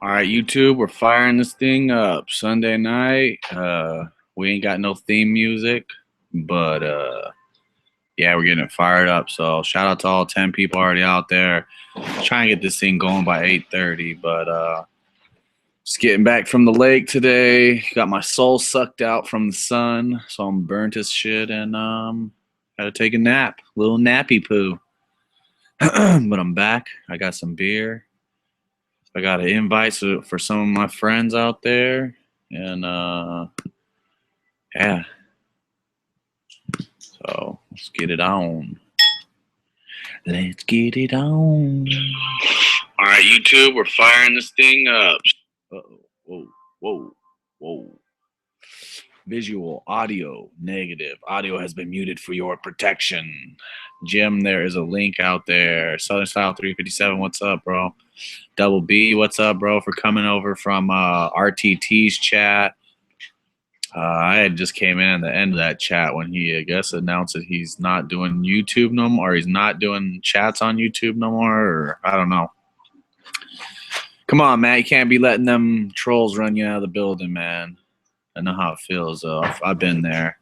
All right, YouTube, we're firing this thing up. Sunday night. We ain't got no theme music, but yeah, we're getting it fired up. So shout out to all 10 people already out there. Trying to get this thing going by 8:30, but just getting back from the lake today. Got my soul sucked out from the sun, so I'm burnt as shit, and gotta take a nap, little nappy poo. But I'm back. I got some beer. I got an invite for some of my friends out there, and yeah. So let's get it on. Let's get it on. All right, YouTube, we're firing this thing up. Uh-oh. Whoa, whoa, whoa. Visual, audio, negative. Audio has been muted for your protection. Jim, there is a link out there. Southern Style 357, what's up, bro? Double B, what's up, bro, for coming over from RTT's chat. I had just came in at the end of that chat when he, I guess, announced that he's not doing YouTube no more, or he's not doing chats on YouTube no more, or I don't know. Come on, man. You can't be letting them trolls run you out of the building, man. I know how it feels, though. I've been there.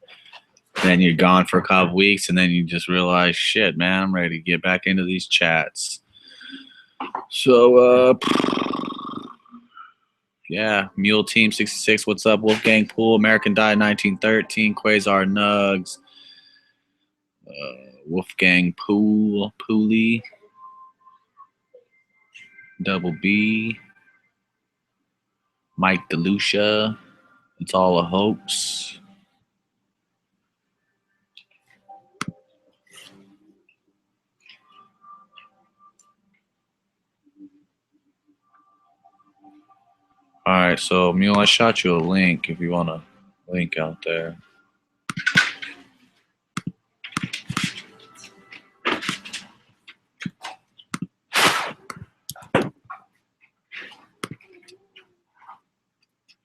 Then you're gone for a couple weeks, and then you just realize, shit, man, I'm ready to get back into these chats. So, yeah, Mule Team 66, what's up? Wolfgang Pool, American Died 1913, Quasar Nugs, Wolfgang Pool, Pooley, Double B, Mike DeLucia, it's all a hoax. All right, so Mule, I shot you a link if you want a link out there.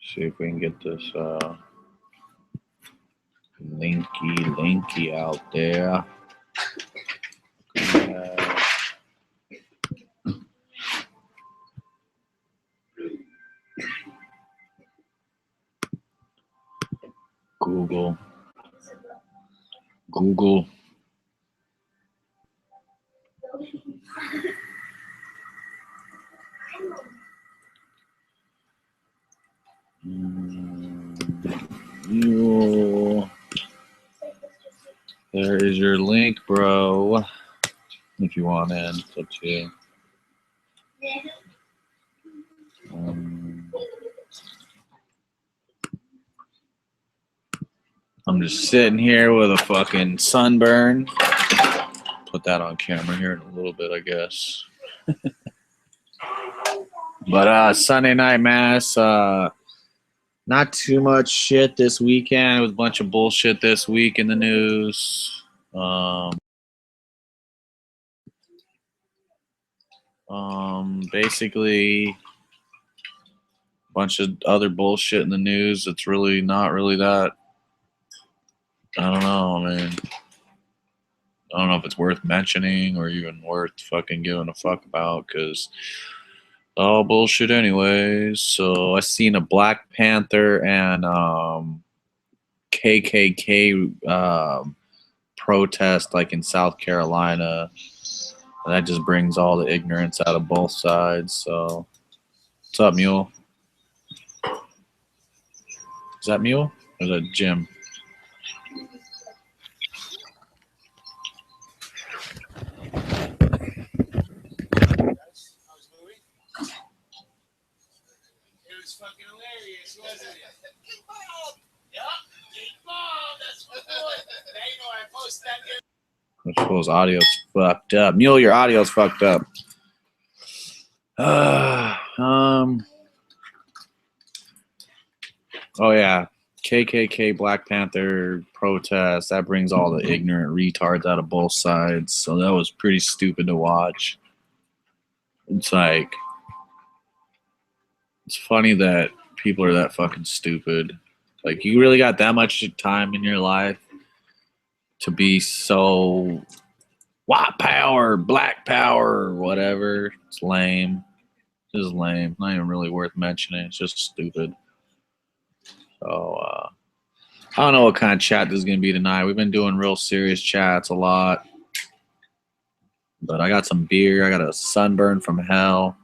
See if we can get this linky out there. Google. There is your link, bro. If you want in, it's up to you. I'm just sitting here with a fucking sunburn. Put that on camera here in a little bit, I guess. But Sunday night mass, not too much shit this weekend. It was a bunch of bullshit this week in the news. Basically, a bunch of other bullshit in the news. It's really not really that. I don't know, man. I don't know if it's worth mentioning or even worth fucking giving a fuck about, because all bullshit anyways. So I seen a Black Panther and KKK protest like in South Carolina. And that just brings all the ignorance out of both sides. So what's up, Mule? Is that Mule or is that Jim? Fucking hilarious, wasn't it? King Bob! Yup, King Bob, that's my boy. Now you know I post that. I suppose audio's fucked up. Mule, your audio's fucked up. Oh yeah, KKK Black Panther protest. That brings all the ignorant retards out of both sides. So that was pretty stupid to watch. It's like, it's funny that people are that fucking stupid. Like, you really got that much time in your life to be so white power, black power, whatever. It's lame. This is lame. Not even really worth mentioning. It's just stupid. So, I don't know what kind of chat this is going to be tonight. We've been doing real serious chats a lot. But I got some beer. I got a sunburn from hell.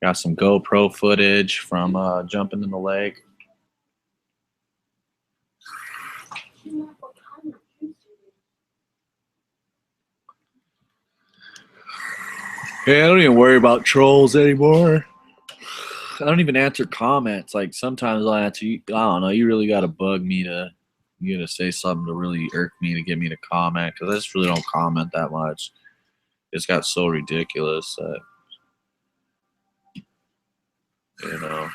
Got some GoPro footage from jumping in the lake. Yeah, I don't even worry about trolls anymore. I don't even answer comments. Like sometimes I'll answer you. I don't know. You really got to bug me to say something to really irk me to get me to comment, because I just really don't comment that much. It's got so ridiculous that, you know.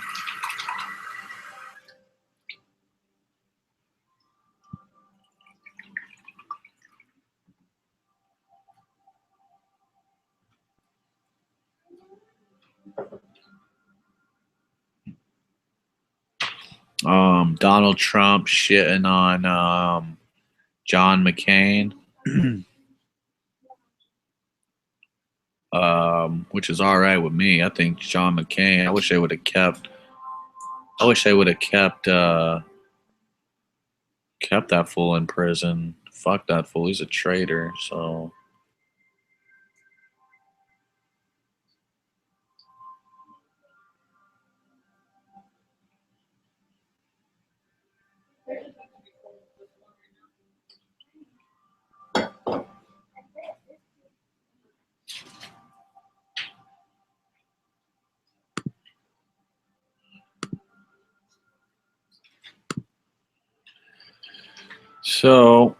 Donald Trump shitting on John McCain, which is all right with me. I think John McCain. I wish they would have kept kept that fool in prison. Fuck that fool. He's a traitor. So. So,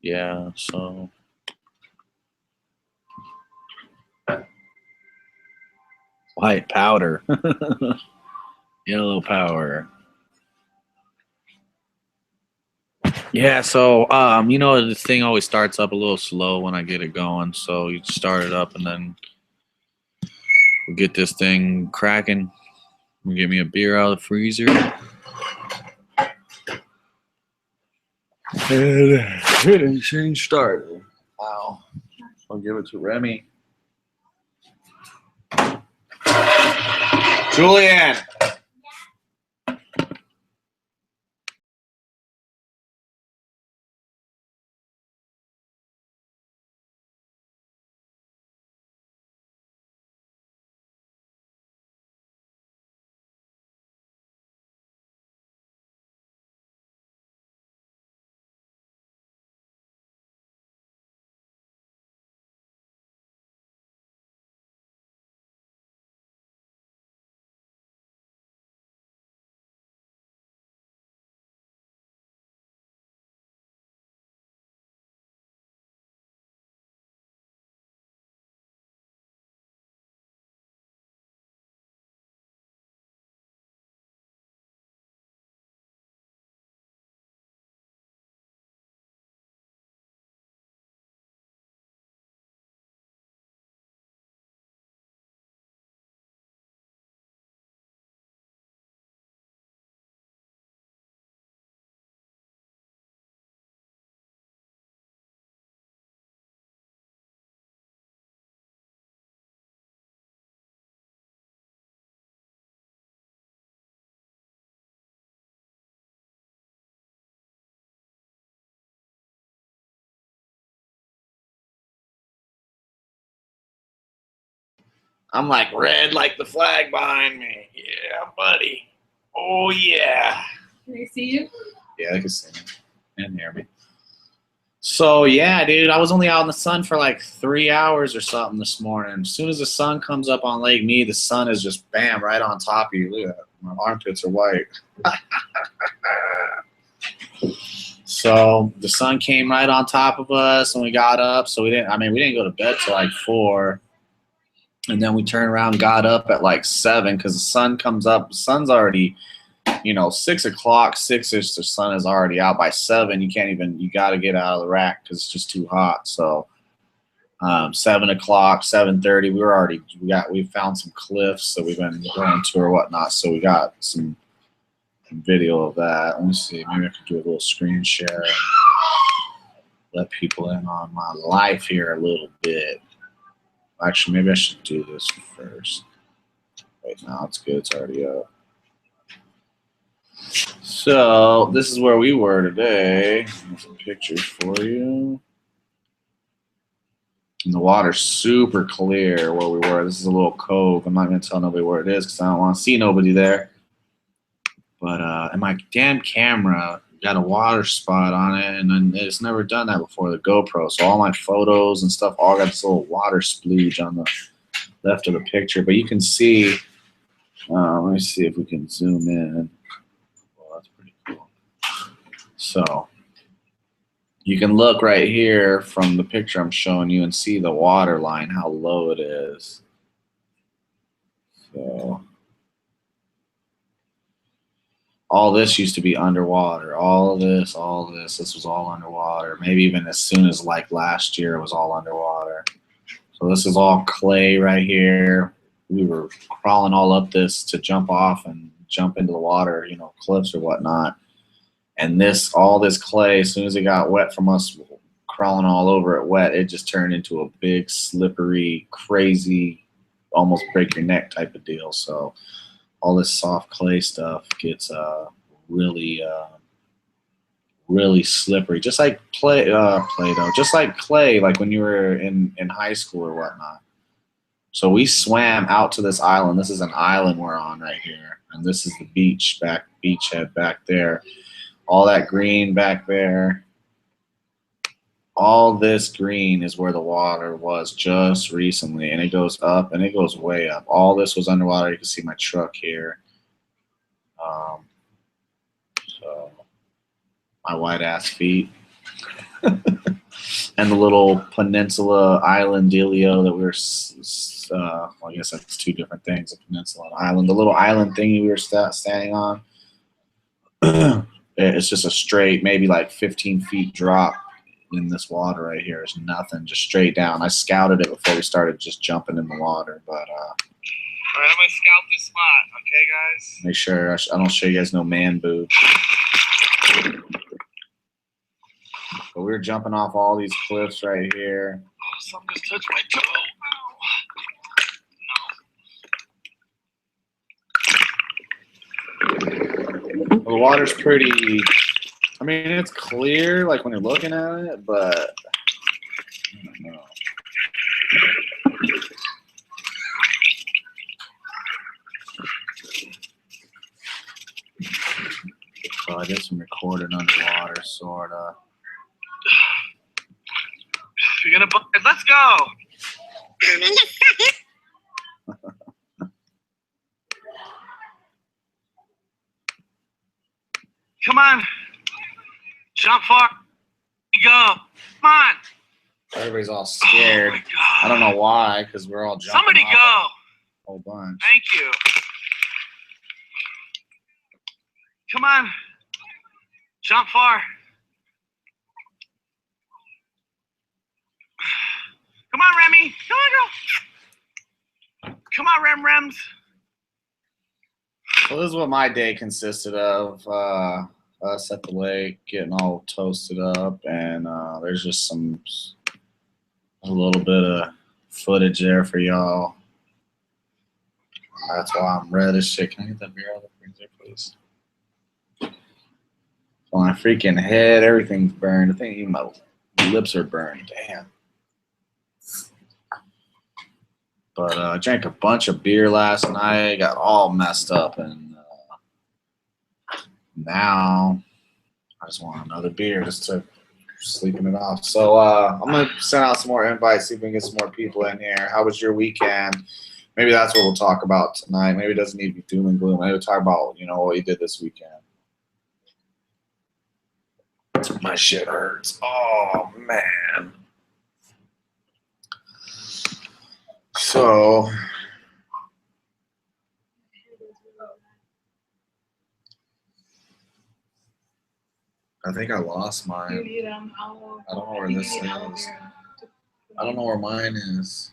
yeah, so. White powder. Yellow power. Yeah, so the thing always starts up a little slow when I get it going. So you start it up and then we'll get this thing cracking. We'll get me a beer out of the freezer. And hitting started. Wow. I'll give it to Remy. Julianne. I'm like red like the flag behind me. Yeah, buddy. Oh, yeah. Can they see you? Yeah, they can see me and hear me. So, yeah, dude, I was only out in the sun for like 3 hours or something this morning. As soon as the sun comes up on Lake Mead, the sun is just, bam, right on top of you. Look at that. My armpits are white. So the sun came right on top of us and we got up. So we didn't go to bed till like 4. And then we turned around and got up at like 7 because the sun comes up. The sun's already, 6 o'clock, 6-ish, the sun is already out. By 7, you got to get out of the rack because it's just too hot. So 7 o'clock, 7:30. We found some cliffs, so we've been going to or whatnot. So we got some video of that. Let me see. Maybe I could do a little screen share and let people in on my life here a little bit. Actually, maybe I should do this first. Wait, no, it's good. It's already up. So this is where we were today. Some pictures for you. And the water's super clear where we were. This is a little cove. I'm not going to tell nobody where it is because I don't want to see nobody there. But and my damn camera got a water spot on it, and it's never done that before, the GoPro. So all my photos and stuff all got this little water splooge on the left of the picture. But you can see, let me see if we can zoom in. Well, that's pretty cool. So you can look right here from the picture I'm showing you and see the water line, how low it is. So all this used to be underwater. All this was all underwater. Maybe even as soon as like last year, it was all underwater. So this is all clay right here. We were crawling all up this to jump off and jump into the water, you know, cliffs or whatnot. And all this clay, as soon as it got wet from us crawling all over it wet, it just turned into a big, slippery, crazy, almost break your neck type of deal. So all this soft clay stuff gets really slippery, just like Play-Doh, just like clay, like when you were in high school or whatnot. So we swam out to this island. This is an island we're on right here, and this is the beachhead back there. All that green back there, all this green is where the water was just recently, and it goes up and it goes way up. All this was underwater. You can see my truck here. So my white ass feet. And the little peninsula island dealio that we were, well, I guess that's two different things, a peninsula and island. The little island thingy we were standing on, it's just a straight, maybe like 15 feet drop in this water right here. It's nothing, just straight down. I scouted it before we started just jumping in the water, but all right, I'm gonna scout this spot, okay, guys? Make sure I don't show you guys no man boob. But we were jumping off all these cliffs right here. Oh, something just touched my toe. Well, the water's pretty, I mean, it's clear, like when you're looking at it, but I don't know. So I did some recording underwater, sort of. You're gonna book it. Let's go. Come on. Jump far. Go. Come on. Everybody's all scared. Oh my God. I don't know why, because we're all jumping. Somebody off go. A whole bunch. Thank you. Come on. Jump far. Come on, Remy. Come on, girl. Come on, Rems. So this is what my day consisted of. Us at the lake getting all toasted up, and there's just a little bit of footage there for y'all. That's why I'm red as shit. Can I get that beer out of the freezer, please? So my freaking head, everything's burned. I think even my lips are burned. Damn. But I drank a bunch of beer last night, got all messed up, and now I just want another beer just to sleeping it off. So I'm going to send out some more invites, see if we can get some more people in here. How was your weekend? Maybe that's what we'll talk about tonight. Maybe it doesn't need to be doom and gloom. Maybe we'll talk about, you know, what you did this weekend. My shit hurts. Oh, man. So I think I lost mine. I don't know where this is. I don't know where mine is.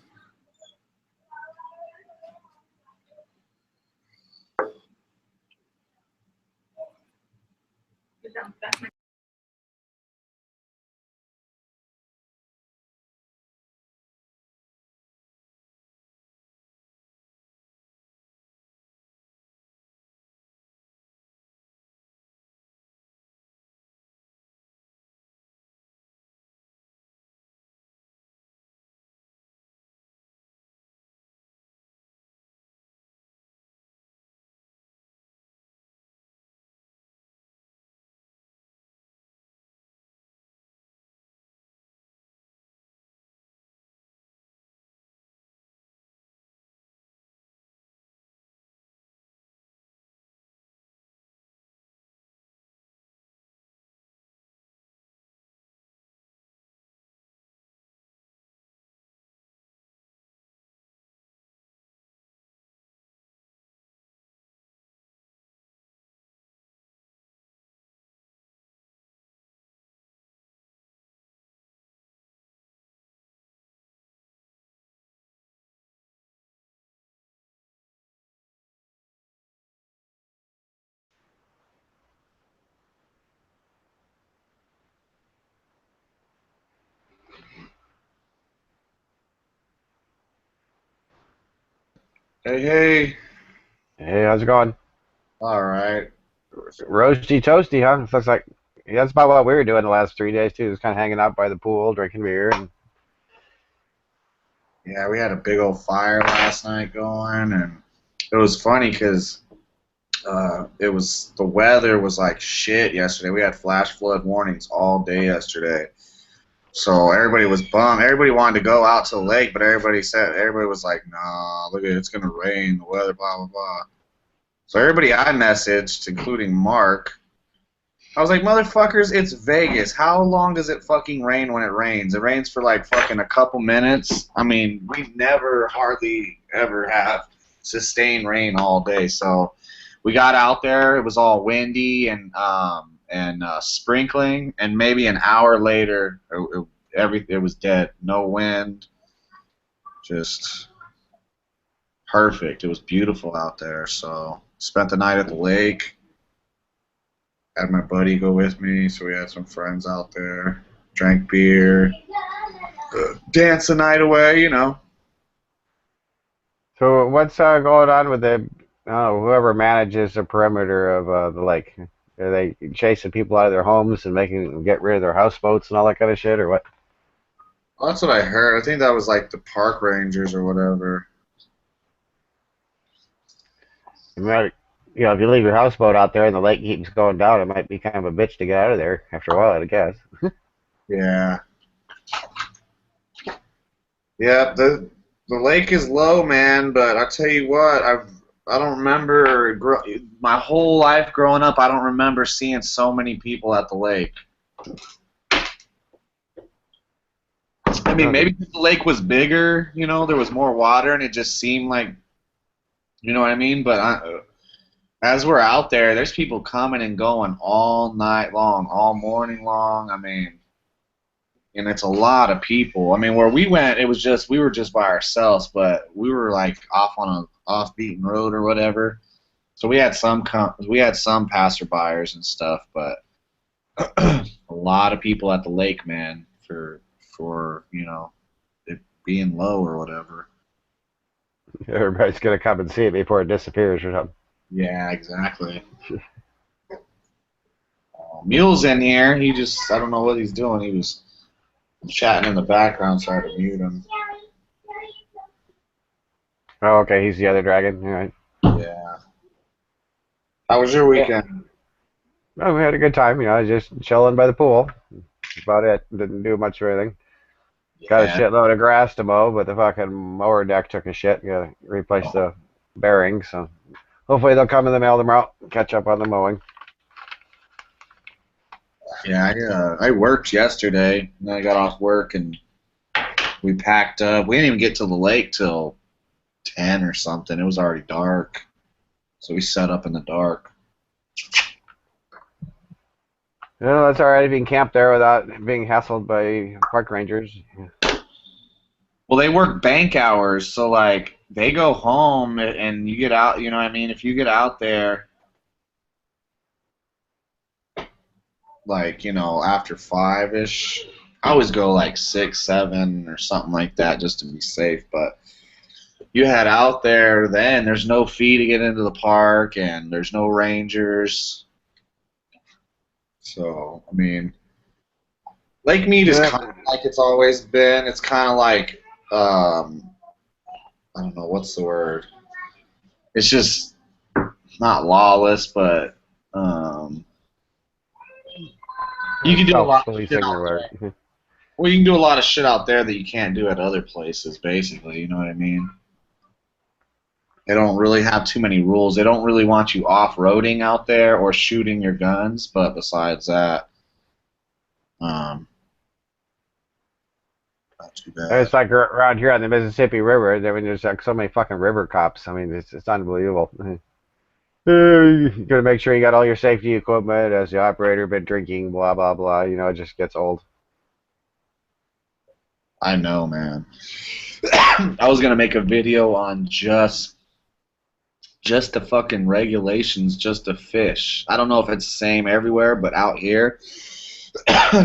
Hey, hey. Hey, how's it going? All right. Roasty toasty, huh? Looks like yeah, that's about what we were doing the last 3 days too. Just kind of hanging out by the pool, drinking beer, and Yeah, we had a big old fire last night going, and it was funny because the weather was like shit yesterday. We had flash flood warnings all day yesterday. So everybody was bummed. Everybody wanted to go out to the lake, but everybody was like, "Nah, look at it, it's gonna rain. The weather, blah blah blah." So everybody I messaged, including Mark, I was like, "Motherfuckers, it's Vegas. How long does it fucking rain when it rains? It rains for like fucking a couple minutes. I mean, we never hardly ever have sustained rain all day. So we got out there. It was all windy and sprinkling, and maybe an hour later, it was dead. No wind, just perfect. It was beautiful out there. So spent the night at the lake. Had my buddy go with me, so we had some friends out there. Drank beer, danced the night away. so what's going on with the whoever manages the perimeter of the lake? Are they chasing people out of their homes and making them get rid of their houseboats and all that kind of shit, or what? Well, that's what I heard. I think that was like the park rangers or whatever. You might, if you leave your houseboat out there and the lake keeps going down, it might be kind of a bitch to get out of there after a while, I guess. Yeah. Yeah, the lake is low, man, but I tell you what, I don't remember my whole life growing up. I don't remember seeing so many people at the lake. I mean, maybe the lake was bigger, there was more water, and it just seemed like, you know what I mean. But as we're out there, there's people coming and going all night long, all morning long. I mean. And it's a lot of people. I mean, where we went, we were just by ourselves, but we were like off on a off-beaten road or whatever. So we had some passerbyers and stuff, but a lot of people at the lake, man, for it being low or whatever. Everybody's gonna come and see it before it disappears or something. Yeah, exactly. Mule's in here. I don't know what he's doing. He was chatting in the background, so I had to mute him. Oh, okay, he's the other dragon. All right. Yeah. How was your weekend? Well, we had a good time, just chilling by the pool. That's about it. Didn't do much of anything. Got a shitload of grass to mow, but the fucking mower deck took a shit. Gotta replace the bearings, so hopefully they'll come in the mail tomorrow. Catch up on the mowing. Yeah, I worked yesterday, and then I got off work, and we packed up. We didn't even get to the lake till 10 or something. It was already dark, so we set up in the dark. No, that's all right. You can camp there without being hassled by park rangers. Well, they work bank hours, so like they go home and you get out. You know what I mean? If you get out there, like after 5-ish, I always go like 6, 7, or something like that just to be safe. But you head out there, then there's no fee to get into the park, and there's no rangers. So I mean, Lake Mead is Yeah. kind of like it's always been. It's kind of like I don't know what's the word. It's just not lawless, but you can do a lot of shit Self-policing out or there. whatever. Well, you can do a lot of shit out there that you can't do at other places, basically. You know what I mean? They don't really have too many rules. They don't really want you off-roading out there or shooting your guns, but besides that, not too bad. It's like around here on the Mississippi River. I mean, there's like so many fucking river cops. I mean, it's unbelievable. You gotta make sure you got all your safety equipment. Has the operator been drinking? Blah blah blah. You know, it just gets old. I know, man. I was gonna make a video on just the fucking regulations just to fish. I don't know if it's the same everywhere, but out here,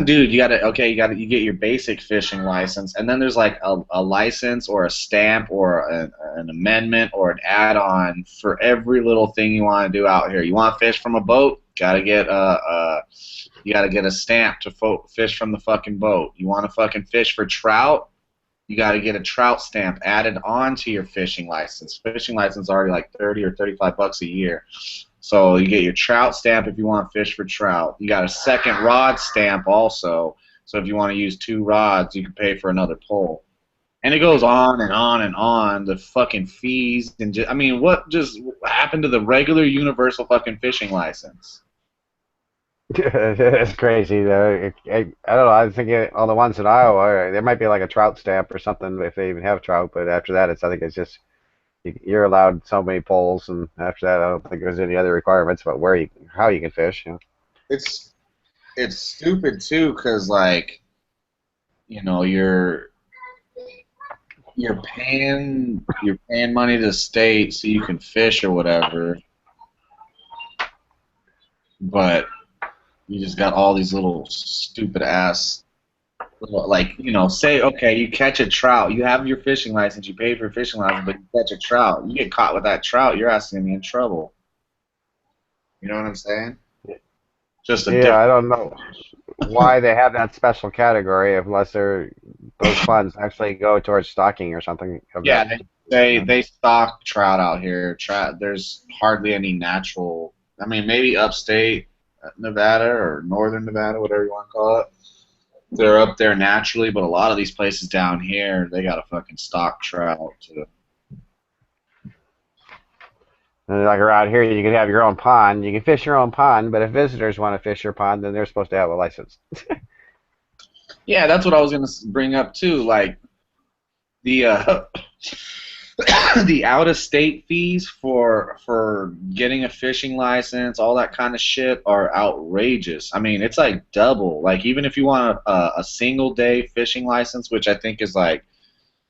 dude, you get your basic fishing license, and then there's like a license or a stamp or an amendment or an add-on for every little thing you want to do out here. You want to fish from a boat? You gotta get a stamp to fish from the fucking boat. You want to fucking fish for trout? You got to get a trout stamp added on to your fishing license. Fishing license is already like 30 or 35 bucks a year. So you get your trout stamp if you want to fish for trout. You got a second rod stamp also. So if you want to use 2 rods, you can pay for another pole. And it goes on and on and on. The fucking fees and what just happened to the regular universal fucking fishing license? It's crazy though. I don't know. I think all the ones in Iowa, there might be like a trout stamp or something if they even have trout. But after that, I think it's just you're allowed so many poles, and after that, I don't think there's any other requirements about how you can fish. You know? It's stupid too, cause like you're paying money to the state so you can fish or whatever, but you just got all these little stupid ass say okay, you catch a trout, you have your fishing license, you pay for your fishing license, but you catch a trout, you get caught with that trout, you're asking me in trouble. You know what I'm saying? Just a Yeah, I different. don't know why they have that special category unless those funds actually go towards stocking or something of Yeah, that. they stock trout out here. There's hardly any natural. I mean, maybe upstate Nevada or northern Nevada, whatever you want to call it. They're up there naturally, but a lot of these places down here, they got a fucking stock trout too. And like around here, you can have your own pond. You can fish your own pond, but if visitors want to fish your pond, then they're supposed to have a license. Yeah, that's what I was gonna bring up too. Like the the out-of-state fees for getting a fishing license, all that kind of shit, are outrageous. I mean, it's like double. Like even if you want a single day fishing license, which I think is like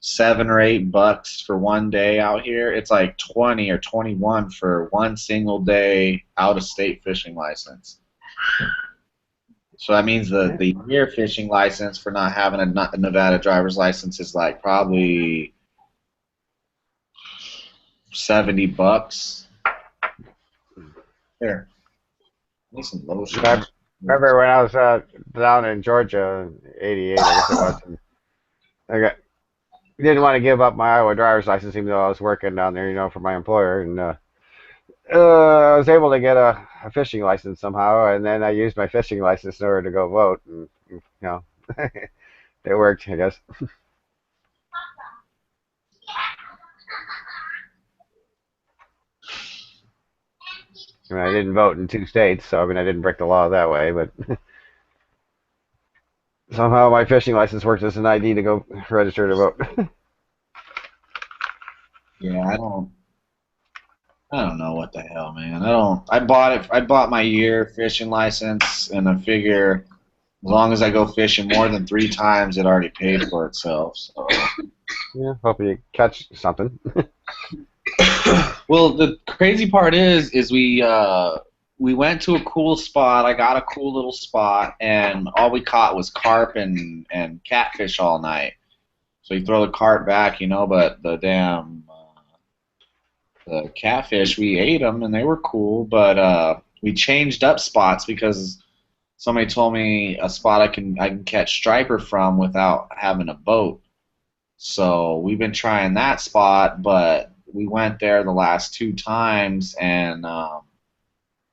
$7 or $8 for one day out here, it's like 20 or 21 for one single day out-of-state fishing license. So that means the year fishing license for not having a Nevada driver's license is like probably $70. Here, need some lotion. I remember when I was down in Georgia in '88, I guess it was. And didn't want to give up my Iowa driver's license, even though I was working down there, for my employer. And I was able to get a fishing license somehow, and then I used my fishing license in order to go vote. And it worked, I guess. I mean, I didn't vote in 2 states, so I mean, I didn't break the law that way, but somehow my fishing license worked as an ID to go register to vote. Yeah, I don't know what the hell, man. I bought my year fishing license, and I figure As long as I go fishing more than 3 times, it already paid for itself. So. Yeah, hope you catch something. Well, the crazy part is we went to a cool spot. I got a cool little spot, and all we caught was carp and catfish all night. So you throw the carp back, but the damn the catfish, we ate them and they were cool, but we changed up spots because somebody told me a spot I can catch striper from without having a boat. So we've been trying that spot, but we went there the last 2 times, and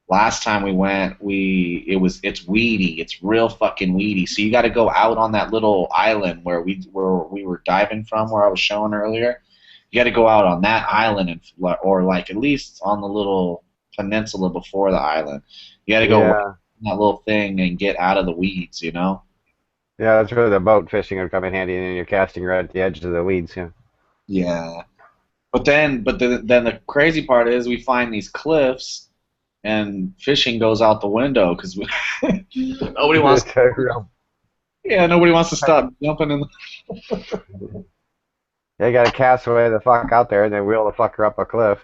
last time we went, it's weedy. It's real fucking weedy. So you got to go out on that little island where we were diving from, where I was showing earlier. You got to go out on that island, or like at least on the little peninsula before the island. You got to go on that little thing and get out of the weeds, Yeah, that's where the boat fishing would come in handy, and you're casting right at the edge of the weeds. Yeah. Yeah. But then the crazy part is we find these cliffs, and fishing goes out the window because nobody wants. Nobody wants to stop jumping in. You got to cast away the fuck out there and then wheel the fucker up a cliff.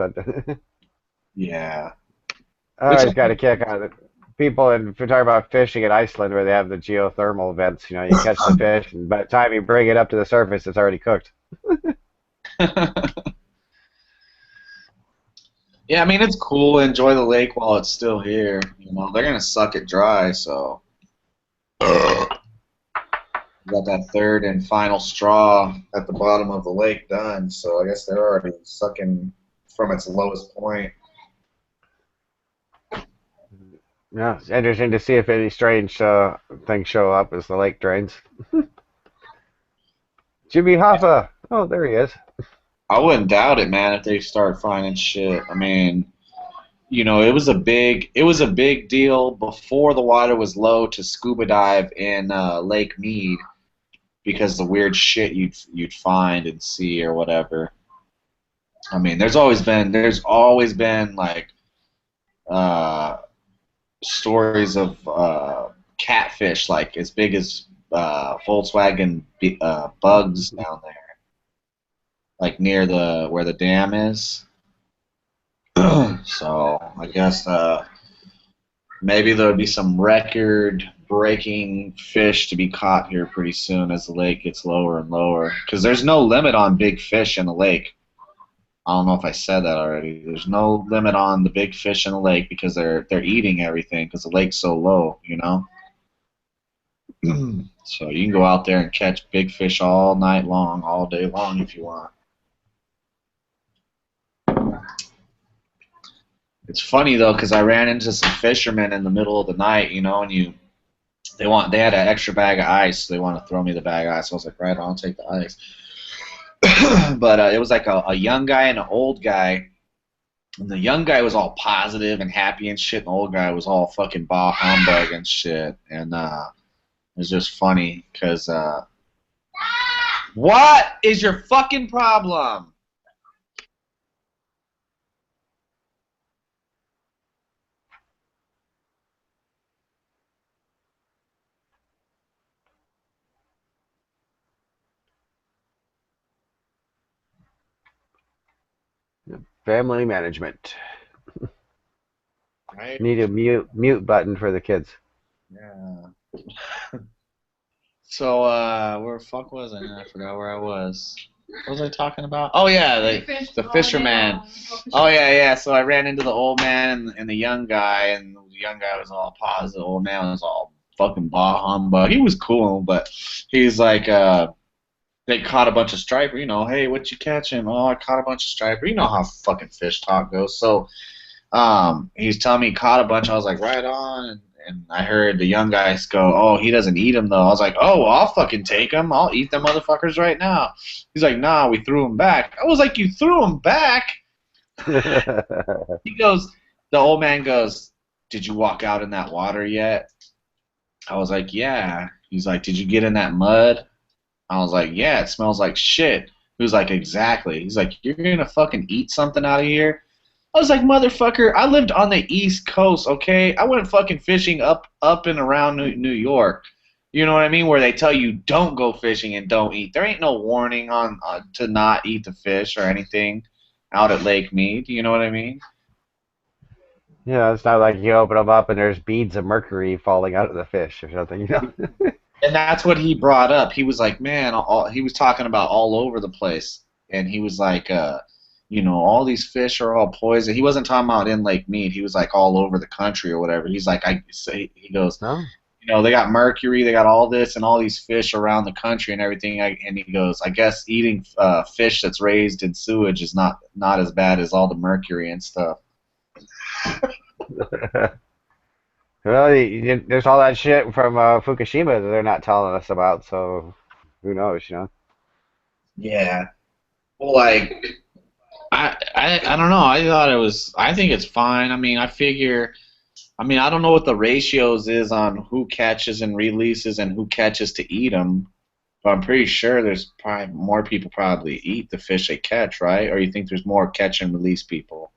Yeah. I always got a kick out of it. People, if you're talking about fishing in Iceland where they have the geothermal vents, you catch the fish, and by the time you bring it up to the surface, it's already cooked. Yeah, I mean, it's cool. Enjoy the lake while it's still here. They're going to suck it dry, so. Got that third and final straw at the bottom of the lake done, so I guess they're already sucking from its lowest point. Yeah, it's interesting to see if any strange things show up as the lake drains. Jimmy Hoffa! Oh, there he is. I wouldn't doubt it, man, if they start finding shit. I mean, it was a big deal before the water was low to scuba dive in Lake Mead, because the weird shit you'd find and see or whatever. I mean, there's always been like stories of catfish like as big as Volkswagen bugs down there, like near where the dam is. So I guess maybe there would be some record-breaking fish to be caught here pretty soon as the lake gets lower and lower. Because there's no limit on big fish in the lake. I don't know if I said that already. There's no limit on the big fish in the lake because they're eating everything because the lake's so low, So you can go out there and catch big fish all night long, all day long if you want. It's funny though, because I ran into some fishermen in the middle of the night, and they had an extra bag of ice. So they want to throw me the bag of ice. So I was like, right, I'll take the ice. But it was like a young guy and an old guy. And the young guy was all positive and happy and shit, and the old guy was all fucking bah humbug and shit. And it was just funny because what is your fucking problem? Family management. Right? Need a mute button for the kids. Yeah. So where the fuck was I? I forgot where I was. What was I talking about? Oh yeah, the fisherman. Oh yeah. So I ran into the old man and the young guy, and the young guy was all positive. The old man was all fucking bah humbug. He was cool, but he's like, they caught a bunch of striper. Hey, what you catching? Oh, I caught a bunch of striper. You know how fucking fish talk goes. So he's telling me he caught a bunch. I was like, right on. And I heard the young guys go, oh, he doesn't eat them, though. I was like, oh, well, I'll fucking take them. I'll eat them motherfuckers right now. He's like, nah, we threw them back. I was like, you threw them back? He goes, the old man goes, did you walk out in that water yet? I was like, yeah. He's like, did you get in that mud? I was like, yeah, it smells like shit. He was like, exactly. He's like, you're going to fucking eat something out of here? I was like, motherfucker, I lived on the East Coast, okay? I went fucking fishing up and around New York. You know what I mean? Where they tell you don't go fishing and don't eat. There ain't no warning on to not eat the fish or anything out at Lake Mead. You know what I mean? Yeah, it's not like you open them up and there's beads of mercury falling out of the fish or something, you know? And that's what he brought up. He was like, man, he was talking about all over the place. And he was like, all these fish are all poison. He wasn't talking about in Lake Mead. He was like all over the country or whatever. He's like, he goes, No? they got mercury, they got all this and all these fish around the country and everything. And he goes, I guess eating fish that's raised in sewage is not as bad as all the mercury and stuff. Well, there's all that shit from Fukushima that they're not telling us about, so who knows, you know? Yeah. Well, like, I don't know. I think it's fine. I mean, I don't know what the ratios is on who catches and releases and who catches to eat them, but I'm pretty sure there's probably more people probably eat the fish they catch, right? Or you think there's more catch and release people?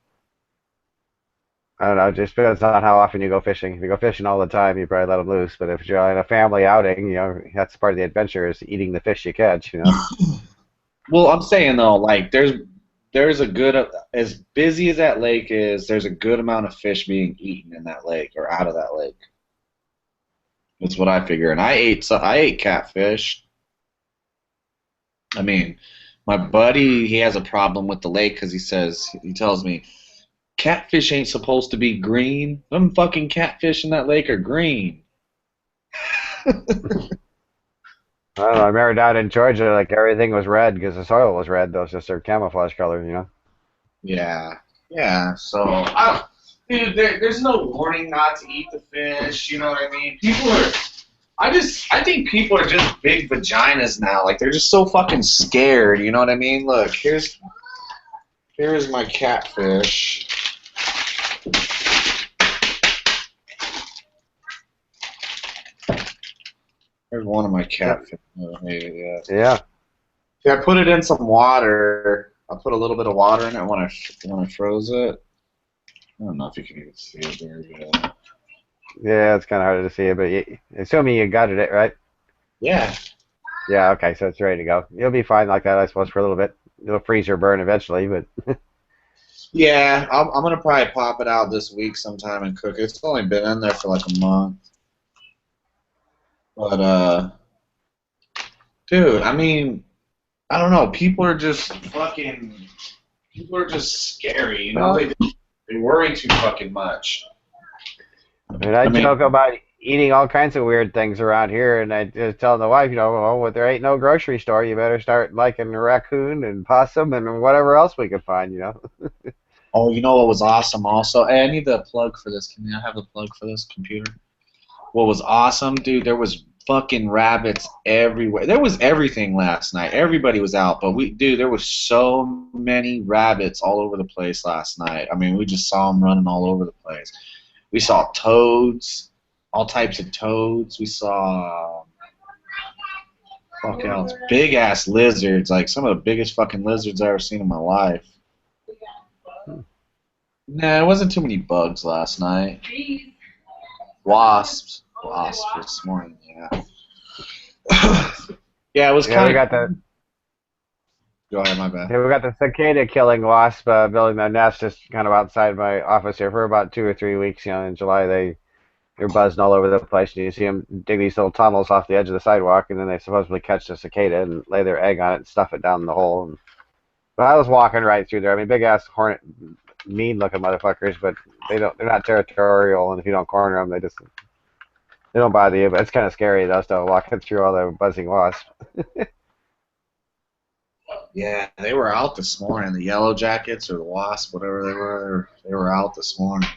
I don't know, it just depends on how often you go fishing. If you go fishing all the time, you probably let them loose, but if you're in a family outing, you know, that's part of the adventure is eating the fish you catch, you know? Well, I'm saying though, like there's a good, as busy as that lake is, there's a good amount of fish being eaten in that lake or out of that lake. That's what I figure. And I ate catfish. I mean, my buddy, he has a problem with the lake because he tells me, catfish ain't supposed to be green. Them fucking catfish in that lake are green. I don't know, I remember down in Georgia, like everything was red because the soil was red. That was just their camouflage color, you know? Yeah. So, dude, there's no warning not to eat the fish. You know what I mean? I think people are just big vaginas now. Like they're just so fucking scared. You know what I mean? Look, here's my catfish. Here's one of my catfish. Yeah. Yeah. See, I put it in some water. I put a little bit of water in it when I froze it. I don't know if you can even see it very good. Yeah, it's kind of hard to see it, but assuming you gutted it, right? Yeah. Yeah, okay, so it's ready to go. You'll be fine like that, I suppose, for a little bit. It'll freeze or burn eventually, but... Yeah, I'm going to probably pop it out this week sometime and cook it. It's only been in there for like a month. But, dude, I mean, I don't know. People are just scary, you know? They worry too fucking much. I joke about eating all kinds of weird things around here, and I just tell the wife, you know, well, there ain't no grocery store, you better start liking raccoon and possum and whatever else we can find, you know? Oh, you know what was awesome also? Hey, I need the plug for this. Can I have the plug for this computer? What was awesome, dude, there was fucking rabbits everywhere. There was everything last night. Everybody was out, but there was so many rabbits all over the place last night. I mean, we just saw them running all over the place. We saw toads, all types of toads. We saw big ass lizards, like some of the biggest fucking lizards I've ever seen in my life. Nah, it wasn't too many bugs last night. Wasps this morning, yeah. Yeah, it was kind of... Go ahead, my bad. Yeah, we got the cicada killing wasp building their nest just kind of outside my office here for about 2 or 3 weeks. You know, in July they're buzzing all over the place, and you see them dig these little tunnels off the edge of the sidewalk, and then they supposedly catch the cicada and lay their egg on it and stuff it down the hole. But I was walking right through there. I mean, big ass hornet, mean-looking motherfuckers, but they're not territorial, and if you don't corner them, they don't bother you. But it's kind of scary though, still walking through all the buzzing wasps. Yeah, they were out this morning. The yellow jackets or the wasp, whatever they were out this morning.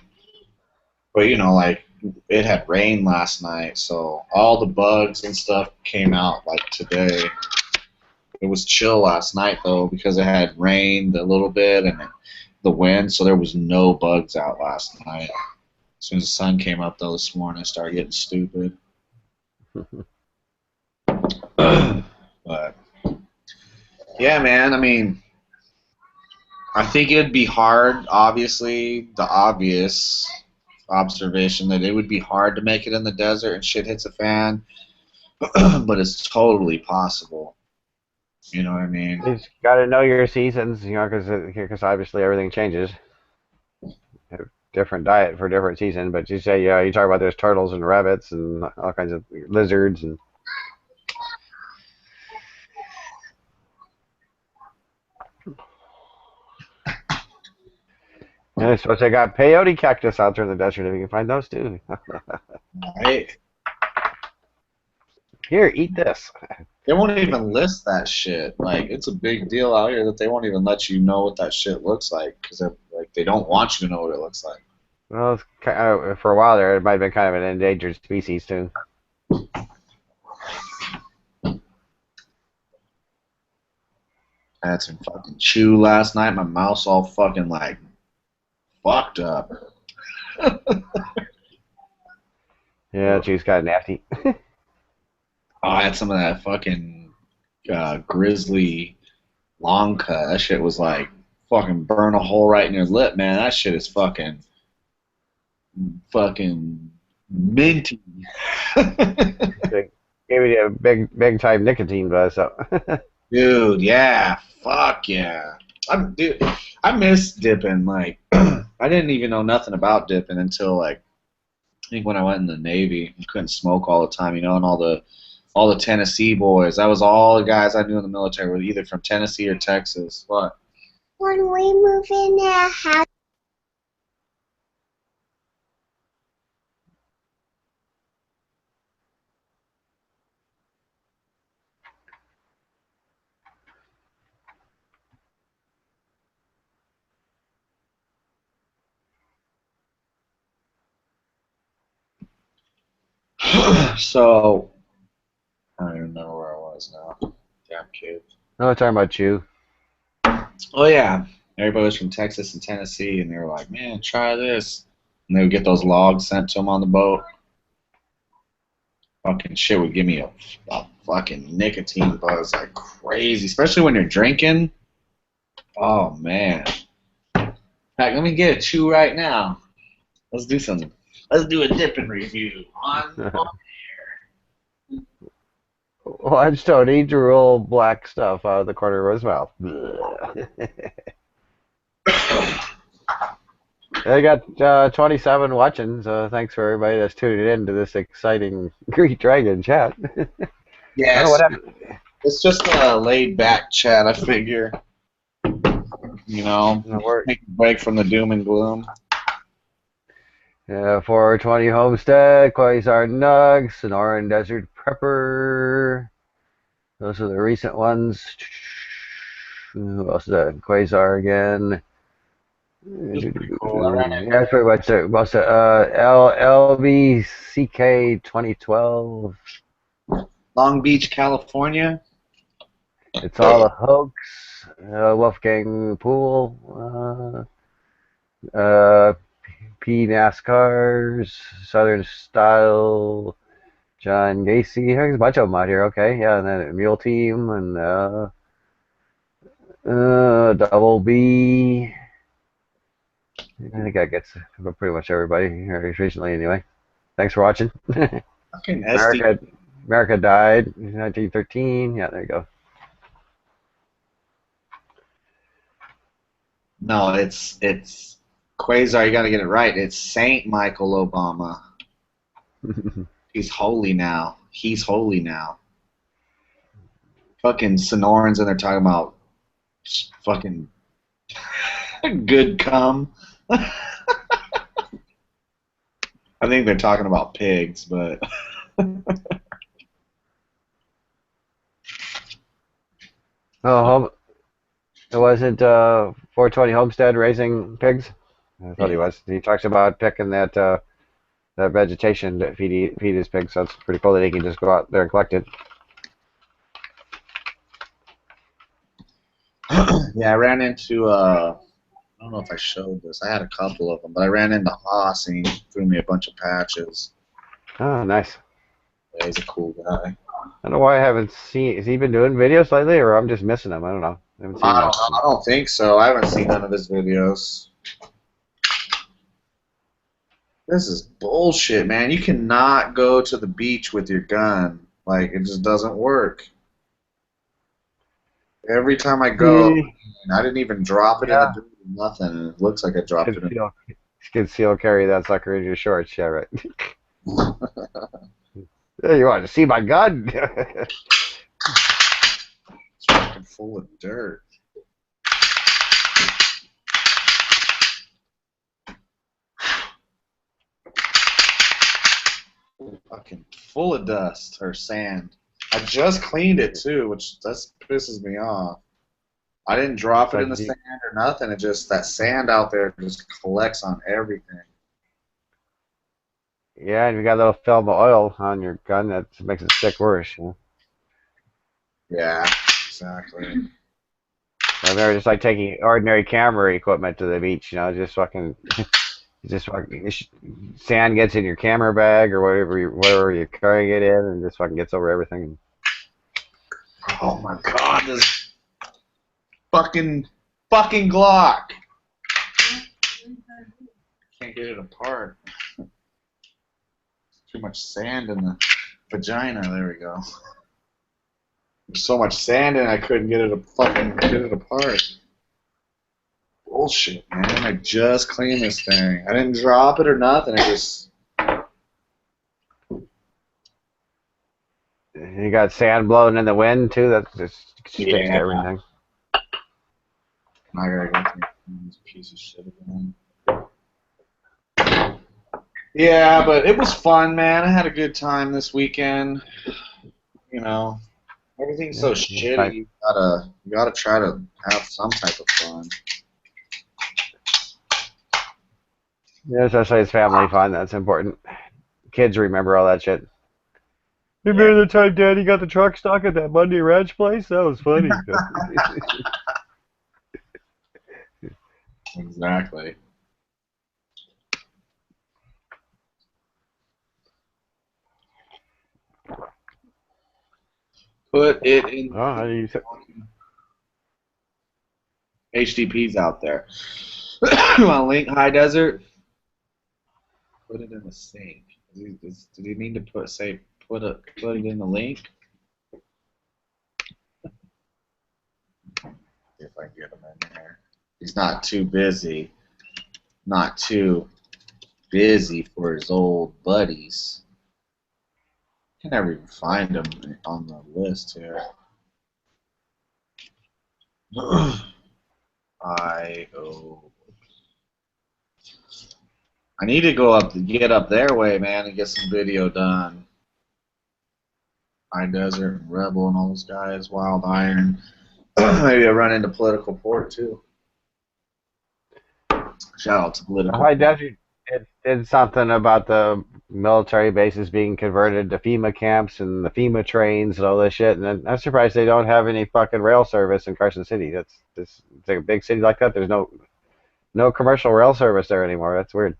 But you know, like it had rained last night, so all the bugs and stuff came out like today. It was chill last night though because it had rained a little bit and the wind, so there was no bugs out last night. As soon as the sun came up though this morning, it started getting stupid. But yeah, man, I mean, I think it'd be hard, obviously, the obvious observation that it would be hard to make it in the desert and shit hits a fan. but it's totally possible. You know what I mean? You just got to know your seasons, you know, because obviously everything changes. Different diet for different season, but you say, yeah, you talk about there's turtles and rabbits and all kinds of lizards and. Yeah, so they got peyote cactus out there in the desert. If you can find those too. Right? Here, eat this. They won't even list that shit. Like, it's a big deal out here that they won't even let you know what that shit looks like because like they don't want you to know what it looks like. Well, it's for a while there, it might have been kind of an endangered species too. I had some fucking chew last night. My mouth's all fucking like fucked up. Yeah, chew's kind of nasty. Oh, I had some of that fucking grizzly long cut. That shit was like fucking burn a hole right in your lip, man. That shit is fucking minty. Gave me a big time nicotine buzz. So. Dude, yeah, fuck yeah. I miss dipping. Like, I didn't even know nothing about dipping until like I think when I went in the Navy. I couldn't smoke all the time, you know, and all the Tennessee boys. That was all the guys I knew in the military were either from Tennessee or Texas. What? When we move in a house. So I don't even remember where I was now. Damn kid. No, talking about chew. Oh yeah, everybody was from Texas and Tennessee, and they were like, "Man, try this," and they would get those logs sent to them on the boat. Fucking shit would give me a fucking nicotine buzz like crazy, especially when you're drinking. Oh man. In fact, let me get a chew right now. Let's do something. Let's do a dipping review on. Watch Tony drool black stuff out of the corner of his mouth. I got 27 watching, so thanks for everybody that's tuning in to this exciting Greek Dragon chat. Yeah, Oh, what happened? it's just a laid back chat, I figure. You know, take a break from the doom and gloom. 420 Homestead, Quasar Nugs, Sonoran Desert Prepper. Those are the recent ones. Who else is that? Quasar again. Cool. Yeah, that's pretty much it. What's it? LBCK 2012. Long Beach, California. It's all a hoax. Wolfgang Pool. P NASCARs. Southern Style. John Gacy. There's a bunch of them out here. Okay, yeah, and then Mule Team and Double B. I think that gets pretty much everybody here recently anyway. Thanks for watching. Fucking SD. America died in 1913. Yeah, there you go. No, it's Quasar. You got to get it right. It's Saint Michael Obama. He's holy now. He's holy now. Fucking Sonorans, and they're talking about fucking good cum. I think they're talking about pigs, but Oh, it wasn't 420 Homestead raising pigs. I thought he was. He talks about picking that vegetation to feed his pigs. So it's pretty cool that he can just go out there and collect it. yeah, I ran into I don't know if I showed this. I had a couple of them, but I ran into Haas and he threw me a bunch of patches. Oh, nice. Yeah, he's a cool guy. I don't know why I haven't seen. Has he been doing videos lately, or I'm just missing him? I don't know. I haven't seen him. I don't think so. I haven't seen none of his videos. This is bullshit, man. You cannot go to the beach with your gun. Like, it just doesn't work. Every time I go, I didn't even drop it in the dirt or nothing, and it looks like I dropped it in. Conceal carry that sucker in your shorts, yeah, right. Yeah, you want to see my gun? It's fucking full of dirt. Fucking full of dust or sand. I just cleaned it too, which pisses me off. I didn't drop it in the sand or nothing. It just, that sand out there just collects on everything. Yeah, and you got a little film of oil on your gun that makes it stick worse. You know? Yeah, exactly. I remember just like taking ordinary camera equipment to the beach, you know, just fucking sand gets in your camera bag or whatever you're carrying it in, and just fucking gets over everything. Oh my god, this fucking Glock! Can't get it apart. Too much sand in the vagina. There we go. There's so much sand in it, I couldn't get it apart. Bullshit, man. I just cleaned this thing. I didn't drop it or nothing. It just... You got sand blowing in the wind too. That just sticks to everything. I gotta go through this piece of shit again. Yeah, but it was fun, man. I had a good time this weekend. You know, everything's so shitty. You gotta try to have some type of fun. Yeah, especially it's family fun. That's important. Kids remember all that shit. Remember the time Daddy got the truck stuck at that Monday Ranch place? That was funny. Exactly. Put it in. Oh, how do you say? HDP's out there. You want to link High Desert? Put it in the sink. Did he mean to put it in the link? See if I can get him in there. He's not too busy. Not too busy for his old buddies. I can never even find him on the list here. I need to get up their way, man, and get some video done. High Desert and Rebel and all those guys, Wild Iron. Maybe I run into Political Port too. Shout out to Political. High Desert did something about the military bases being converted to FEMA camps and the FEMA trains and all this shit. And I'm surprised they don't have any fucking rail service in Carson City. It's like a big city like that. There's no commercial rail service there anymore. That's weird.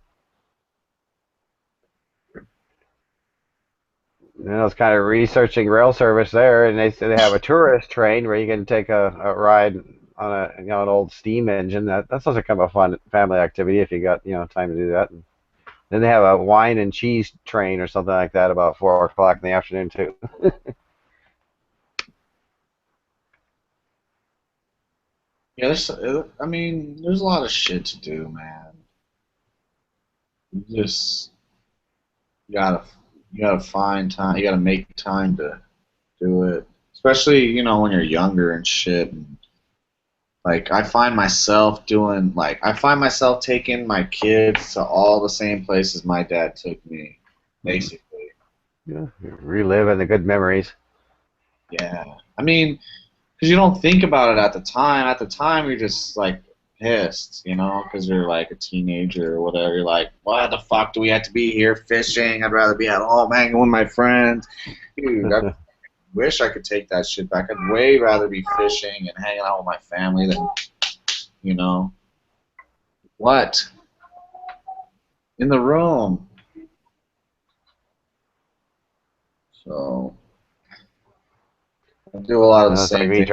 And I was kind of researching rail service there, and they said they have a tourist train where you can take a ride on an old steam engine. That sounds like kind of a fun family activity if you got time to do that. And then they have a wine and cheese train or something like that about 4 o'clock in the afternoon too. Yeah, there's a lot of shit to do, man. You gotta find time. You gotta make time to do it, especially when you're younger and shit. And like I find myself taking my kids to all the same places my dad took me, basically. Yeah, reliving the good memories. Yeah, because you don't think about it at the time. At the time, you're just like pissed, because you're like a teenager or whatever. You're like, why the fuck do we have to be here fishing? I'd rather be at home hanging with my friends. Dude, I wish I could take that shit back. I'd way rather be fishing and hanging out with my family than, what? In the room. So, I do a lot of the same thing.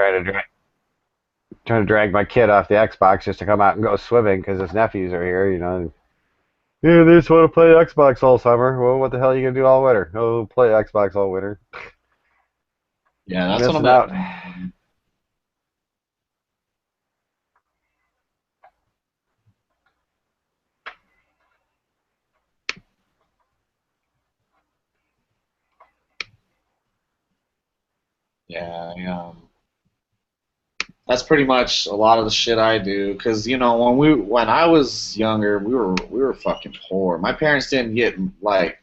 Trying to drag my kid off the Xbox just to come out and go swimming because his nephews are here, Yeah, they just want to play Xbox all summer. Well, what the hell are you going to do all winter? Oh, play Xbox all winter. Yeah, that's what I'm Missing out. at. Yeah, that's pretty much a lot of the shit I do. Cause when I was younger, we were fucking poor. My parents didn't get like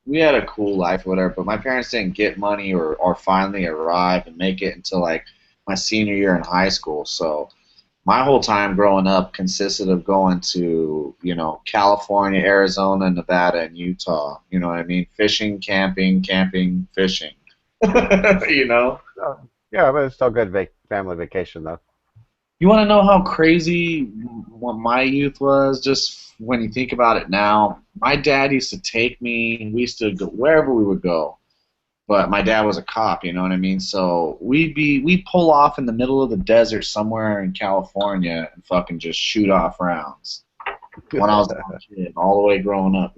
we had a cool life or whatever, but my parents didn't get money or finally arrive and make it until like my senior year in high school. So my whole time growing up consisted of going to, California, Arizona, Nevada, and Utah. You know what I mean? Fishing, camping, fishing. you know? Oh, yeah, but it's still good family vacation though. You want to know how crazy what my youth was? Just when you think about it now, my dad used to take me. We used to go wherever we would go, but my dad was a cop. You know what I mean? So we'd pull off in the middle of the desert somewhere in California and fucking just shoot off rounds. When I was a kid, all the way growing up,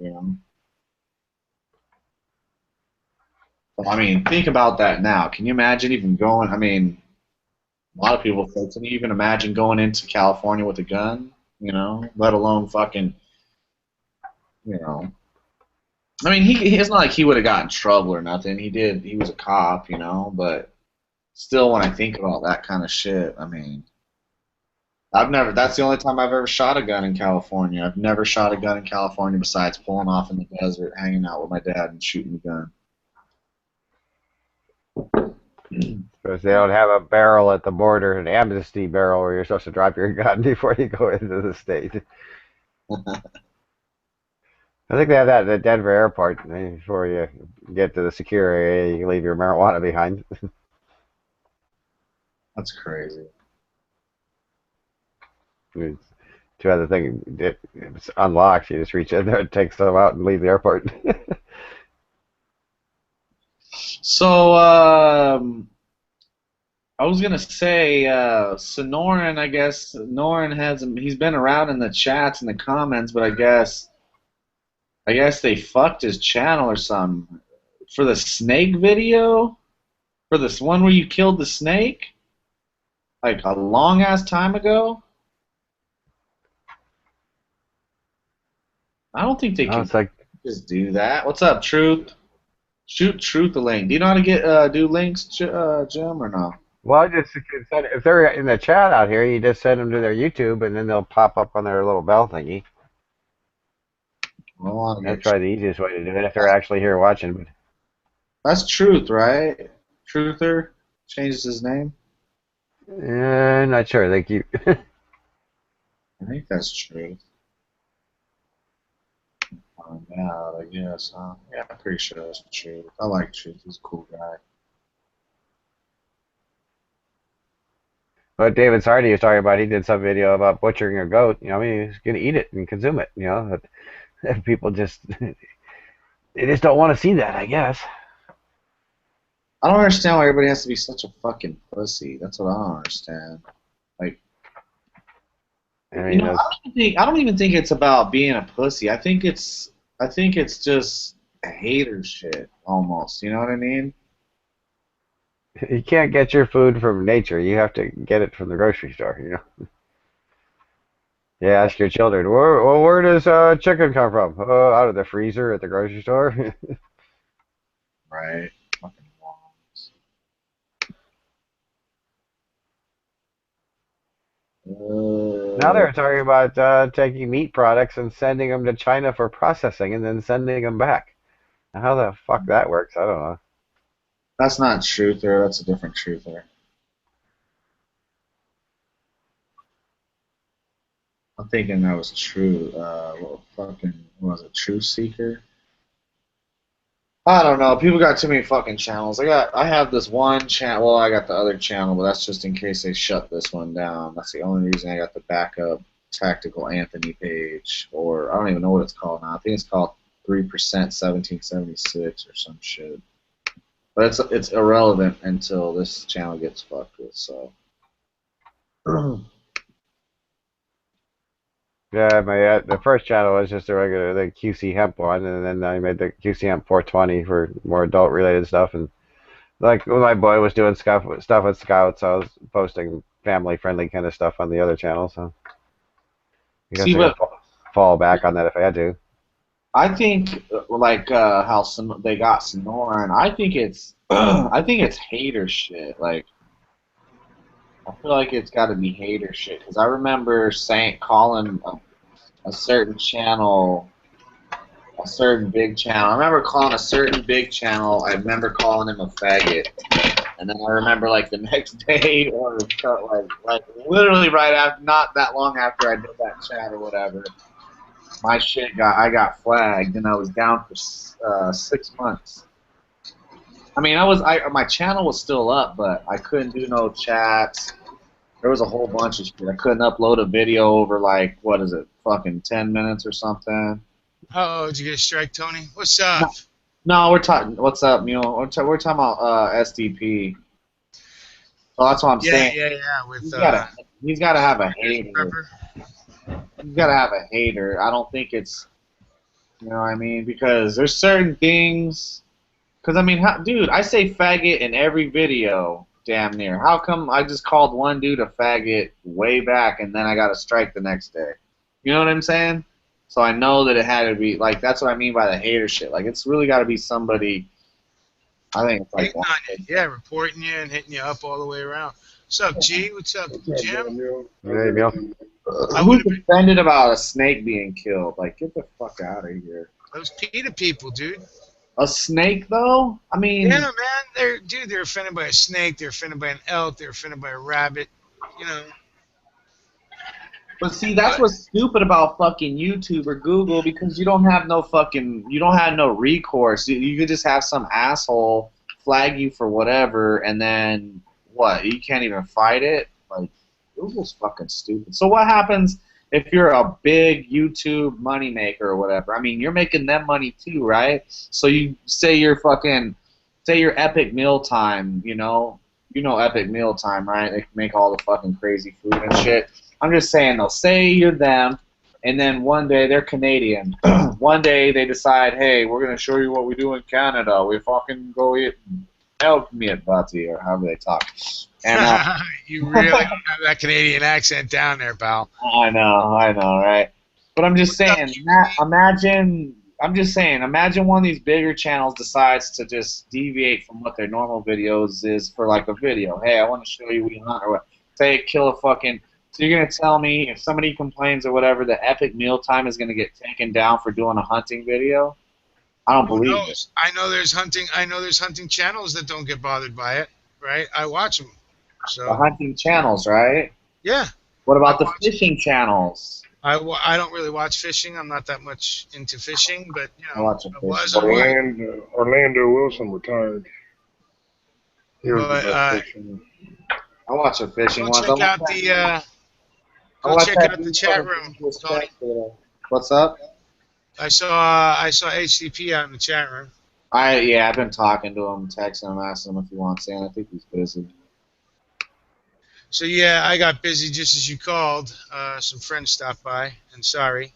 But, I mean, think about that now. Can you imagine even going? I mean, a lot of people say, can you even imagine going into California with a gun? Let alone fucking, you know. I mean, it's not like he would have gotten in trouble or nothing. He was a cop, but still, when I think about that kind of shit, I mean, that's the only time I've ever shot a gun in California. I've never shot a gun in California besides pulling off in the desert, hanging out with my dad and shooting the gun. Because they don't have a barrel at the border, an amnesty barrel where you're supposed to drop your gun before you go into the state. I think they have that at the Denver airport. Before you get to the secure area, you leave your marijuana behind. That's crazy. Two other things, it's unlocked. You just reach in there, take some out, and leave the airport. So, I was gonna say, Sonoran. I guess Noran he's been around in the chats and the comments, but I guess they fucked his channel or something for the snake video, for this one where you killed the snake, like a long ass time ago. I don't think they can It's like, just do that. What's up, Truth? Shoot Truth a link. Do you know how to get do links, Jim, or no? well, if they're in the chat out here, you just send them to their YouTube, and then they'll pop up on their little bell thingy. Well, That's probably the easiest way to do it if they're actually here watching. that's Truth, right? Truther changes his name. Not sure. I think you. I think that's Truth. Find out, I guess. Yeah, I'm pretty sure that's Truth. I like Truth. He's a cool guy. What David Sardi was talking about, he did some video about butchering a goat. I mean, he's going to eat it and consume it. But people they just don't want to see that, I guess. I don't understand why everybody has to be such a fucking pussy. That's what I don't understand. Like, I mean, I don't even think it's about being a pussy. I think it's just hater shit almost. You know what I mean? you can't get your food from nature. You have to get it from the grocery store. Yeah, ask your children, where does chicken come from? Out of the freezer at the grocery store. Right. Fucking morons. Now they're talking about taking meat products and sending them to China for processing and then sending them back. Now, how the fuck that works, I don't know. That's not Truther. That's a different Truther. I'm thinking that was True. What was it? Truth Seeker. I don't know. People got too many fucking channels. I have this one channel. Well, I got the other channel, but that's just in case they shut this one down. That's the only reason I got the backup Tactical Anthony page, or I don't even know what it's called now. I think it's called 3% 1776 or some shit. But it's irrelevant until this channel gets fucked with. So. Yeah, the first channel was just the QC Hemp one, and then I made the QC Hemp 420 for more adult related stuff, and Like when my boy was doing stuff with Scouts, I was posting family-friendly kind of stuff on the other channel. So I guess See, I but could fall back on that if I had to. I think like how they got Sonoran. I think it's I think it's hater shit. Like I feel like it's got to be hater shit because I remember calling a certain channel. A certain big channel. I remember calling a certain big channel. I remember calling him a faggot, and then I remember like the next day, or like literally right after, not that long after I did that chat or whatever, I got flagged, and I was down for 6 months. I mean, my channel was still up, but I couldn't do no chats. There was a whole bunch of shit. I couldn't upload a video over like what is it, fucking 10 minutes or something. Oh, did you get a strike, Tony? What's up? No, we're talking. What's up, Mule? We're talking about SDP. So that's what I'm saying. Yeah. With He's got to have a hater. Pepper. He's got to have a hater. I don't think it's, you know what I mean? Because there's certain things. Because I mean, dude, I say faggot in every video, damn near. How come I just called one dude a faggot way back and then I got a strike the next day? You know what I'm saying? So I know that it had to be, like, that's what I mean by the hater shit. Like, it's really got to be somebody, I think it's like, yeah, reporting you and hitting you up all the way around. What's up, G? What's up, Jim? Hey, Neil. who's offended about a snake being killed? Like, get the fuck out of here. Those PETA people, dude. A snake, though? I mean... Yeah, man. They're offended by a snake. They're offended by an elk. They're offended by a rabbit. You know. But see, that's what's stupid about fucking YouTube or Google, because you don't have no recourse. You could just have some asshole flag you for whatever, and then what? You can't even fight it? Like, Google's fucking stupid. So what happens if you're a big YouTube moneymaker or whatever? I mean, you're making them money too, right? So you say you're Epic Mealtime, you know Epic Mealtime, right? They make all the fucking crazy food and shit. I'm just saying, though, say you're them, and then one day they're Canadian. One day they decide, hey, we're going to show you what we do in Canada. We fucking go eat elk meat, buddy, or however they talk. And you really don't have that Canadian accent down there, pal. I know, right? But I'm just saying, imagine one of these bigger channels decides to just deviate from what their normal videos is for like a video. Hey, I want to show you we hunt or what. Say kill a fucking... So you're going to tell me if somebody complains or whatever, that Epic Mealtime is going to get taken down for doing a hunting video? I don't believe it. I know there's hunting channels that don't get bothered by it, right? I watch them. So the hunting channels, right? Yeah. What about the fishing channels? I don't really watch fishing. I'm not that much into fishing, but you know, Orlando Wilson retired. He was the best fisherman. I watch a fishing one. Check out the chat room, Tony. What's up? I saw HCP out in the chat room. I've been talking to him, texting him, asking him if he wants in. I think he's busy. So yeah, I got busy just as you called. Some friends stopped by, and sorry.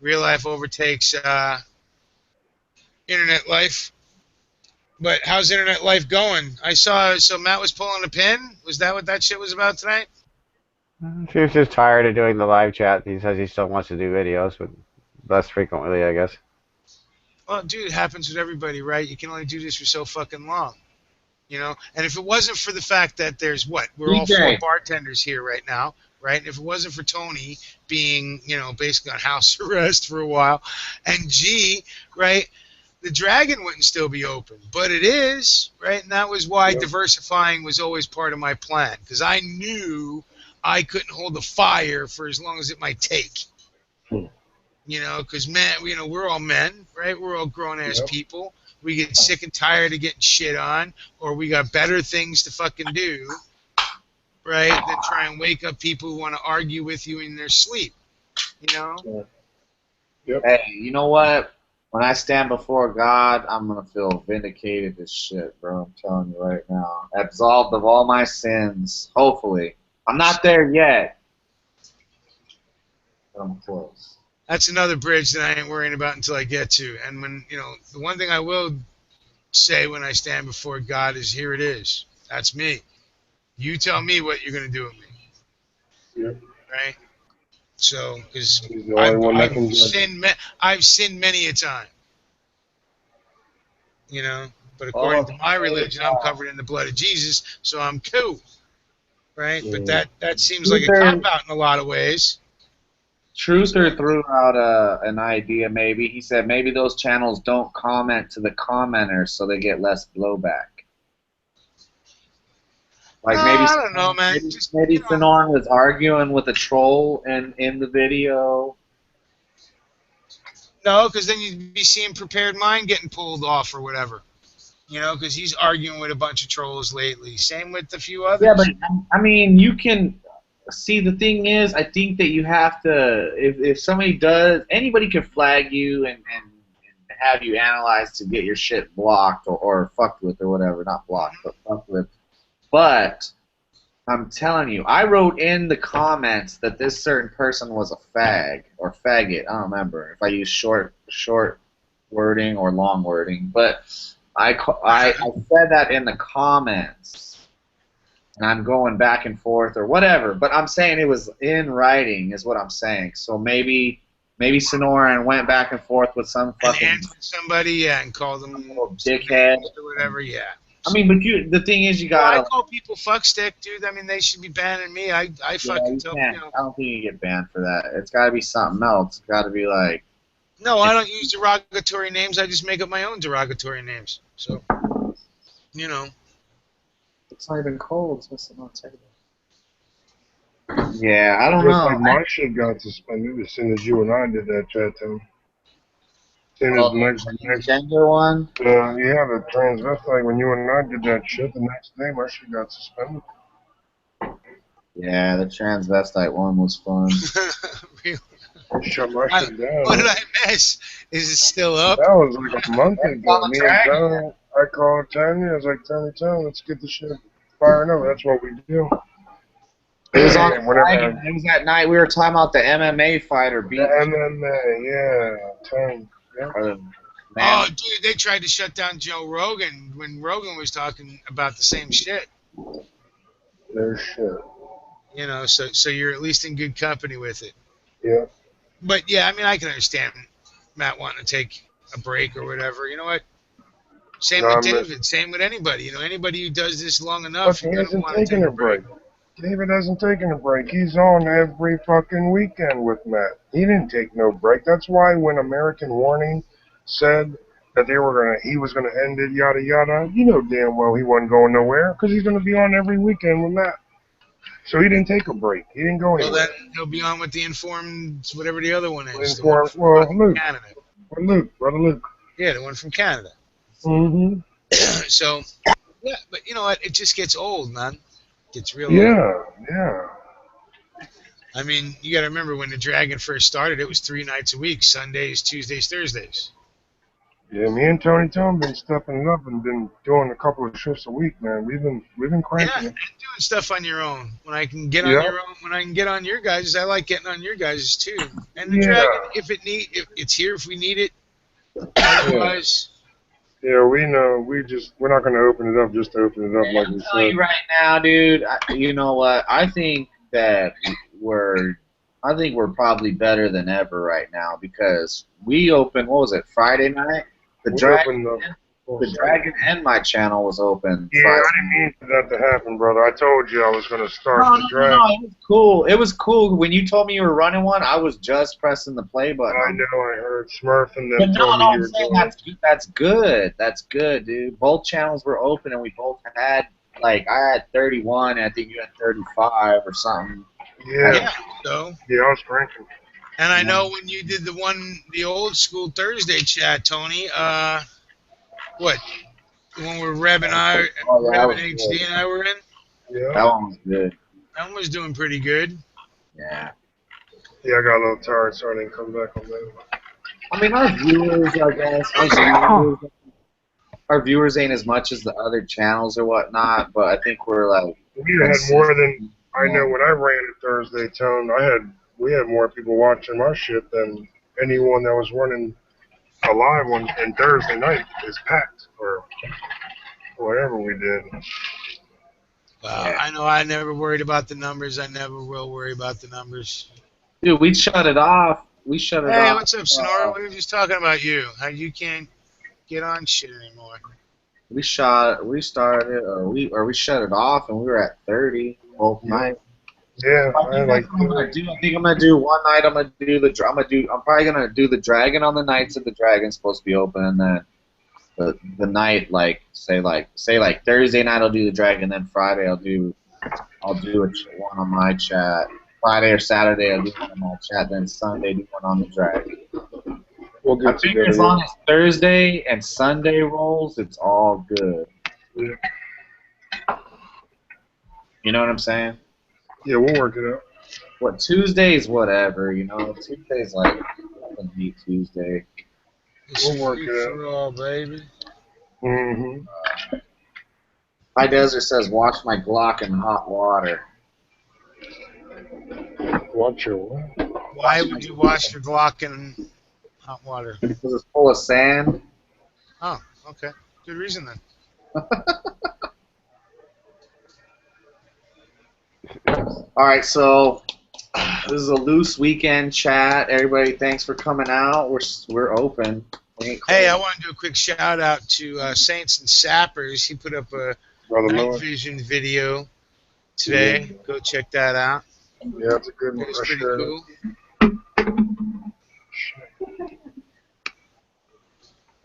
Real life overtakes internet life. But how's internet life going? So Matt was pulling a pin. Was that what that shit was about tonight? He was just tired of doing the live chat. He says he still wants to do videos, but less frequently, I guess. Well, dude, it happens with everybody, right? You can only do this for so fucking long, you know? And if it wasn't for the fact that we're all 4 bartenders here right now, right? And if it wasn't for Tony being, you know, basically on house arrest for a while, and G, right, the Dragon wouldn't still be open. But it is, right? And that was why diversifying was always part of my plan, because I knew I couldn't hold the fire for as long as it might take. You know, because we're all men, right? We're all grown-ass people. We get sick and tired of getting shit on, or we got better things to fucking do, right, than try and wake up people who want to argue with you in their sleep, you know? Yep. Hey, you know what? When I stand before God, I'm going to feel vindicated as shit, bro. I'm telling you right now. Absolved of all my sins, hopefully. I'm not there yet, but I'm close. That's another bridge that I ain't worrying about until I get to. And when, you know, the one thing I will say when I stand before God is, here it is. That's me. You tell me what you're going to do with me. Yep. Right? So, because He's the only one that can judge. I've sinned many a time. You know, but according to my religion, I'm covered in the blood of Jesus, so I'm cool. Right? But that seems like a cop-out in a lot of ways. Truther threw out an idea, maybe. He said maybe those channels don't comment to the commenters so they get less blowback. Like no, maybe I don't know, man. Maybe Sonoran was arguing with a troll in the video. No, because then you'd be seeing Prepared Mind getting pulled off or whatever. You know, because he's arguing with a bunch of trolls lately. Same with a few others. Yeah, but I mean, you can see. The thing is, I think that you have to. If somebody does, anybody can flag you and have you analyzed to get your shit blocked or fucked with or whatever. Not blocked, but fucked with. But I'm telling you, I wrote in the comments that this certain person was a fag or faggot. I don't remember if I used short wording or long wording, but I said that in the comments, and I'm going back and forth or whatever. But I'm saying it was in writing, is what I'm saying. So maybe Sonoran went back and forth with some fucking and answered somebody, yeah, and called them dickhead or whatever, yeah. I mean, but the thing is, you got. I call people fuckstick, dude. I mean, they should be banning me. I fucking tell you know. I don't think you get banned for that. It's got to be something else. It's got to be like. No, I don't use derogatory names. I just make up my own derogatory names. So, you know. It's not even cold, so it's not terrible. Yeah, I don't Just know. like my shit got suspended as soon as you and I did that chat to him. The gender one? Yeah, the transvestite, when you and I did that shit, the next day my shit got suspended. Yeah, the transvestite one was fun. Really? Shut my shit down. What did I miss? Is it still up? That was like a month ago. Me and Tony, I called Tony, I was like, Tony, let's get the shit firing up. That's what we do. It was on Dragon. It was that night we were talking about the MMA fighter beat. The MMA, yeah. Tony. Yeah. Oh, dude, they tried to shut down Joe Rogan when Rogan was talking about the same shit. Their shit. You know, so you're at least in good company with it. Yeah. But, yeah, I mean, I can understand Matt wanting to take a break or whatever. You know what? Same with David. Same with anybody. You know, anybody who does this long enough. But he isn't taking a break. David hasn't taken a break. He's on every fucking weekend with Matt. He didn't take no break. That's why when American Warning said that he was gonna end it, yada yada, you know damn well he wasn't going nowhere because he's gonna be on every weekend with Matt. So he didn't take a break. He didn't go anywhere. Well, then he'll be on with the Informed, whatever the other one is. Luke. Brother Luke. Yeah, the one from Canada. Mm-hmm. So, yeah, but you know what? It just gets old, man. Gets real. Yeah. I mean, you got to remember when the Dragon first started, it was 3 nights a week: Sundays, Tuesdays, Thursdays. Yeah, me and Tony Tone been stepping it up and been doing a couple of shifts a week, man. We've been cranking. Yeah, and doing stuff on your own. When I can get on your own, when I can get on your guys', I like getting on your guys' too. And the Dragon, if it's here if we need it. Otherwise. Yeah, we know. We're not going to open it up just to open it up, like we said. Right now, dude, you know what? I think that we're probably better than ever right now because we opened. What was it? Friday night. The Dragon and my channel was open. Yeah, Friday. I didn't mean for that to happen, brother. I told you I was going to start the Dragon. No, it was cool. It was cool. When you told me you were running one, I was just pressing the play button. I know. I heard Smurf and them told me you were doing it. That's good. That's good, dude. Both channels were open, and we both had, I had 31, and I think you had 35 or something. Yeah. So. Yeah, I was drinking. And I know when you did the old school Thursday chat, Tony, what? The one where Reb and HD and I were in? Yeah. That one was good. That one was doing pretty good. Yeah. Yeah, I got a little tired, so I didn't come back on that. I mean, our viewers, I guess, our viewers ain't as much as the other channels or whatnot, but I think we're we had more than, I know when I ran at Thursday Tone, we had more people watching my shit than anyone that was running Alive on and Thursday night is packed or whatever we did. Well, I know I never worried about the numbers. I never will worry about the numbers. Dude, we shut it off. We shut it off. Hey, what's up, Sonora? We were just talking about you. How you can't get on shit anymore. We shut it off, and we were at 30 both nights. Yeah, I think I'm gonna do one night. I'm probably gonna do the Dragon on the nights that the Dragon's supposed to be open, and then the night say Thursday night I'll do the Dragon, then Friday I'll do one on my chat. Friday or Saturday I'll do one on my chat, then Sunday do one on the Dragon. We'll get I think as long as Thursday and Sunday rolls, it's all good. Yeah. You know what I'm saying? Yeah, we'll work it out. What, Tuesdays, whatever, Tuesdays like a neat Tuesday. We'll work it out. All, baby. Mm-hmm. My Desert says, wash my Glock in hot water. Watch your what? Why would you wash your Glock in hot water? Because it's full of sand. Oh, okay. Good reason then. All right, so this is a loose weekend chat. Everybody, thanks for coming out. We're open. Hey, I want to do a quick shout out to Saints and Sappers. He put up a night vision video today. Yeah. Go check that out. Yeah, it's a good one. It's pretty cool.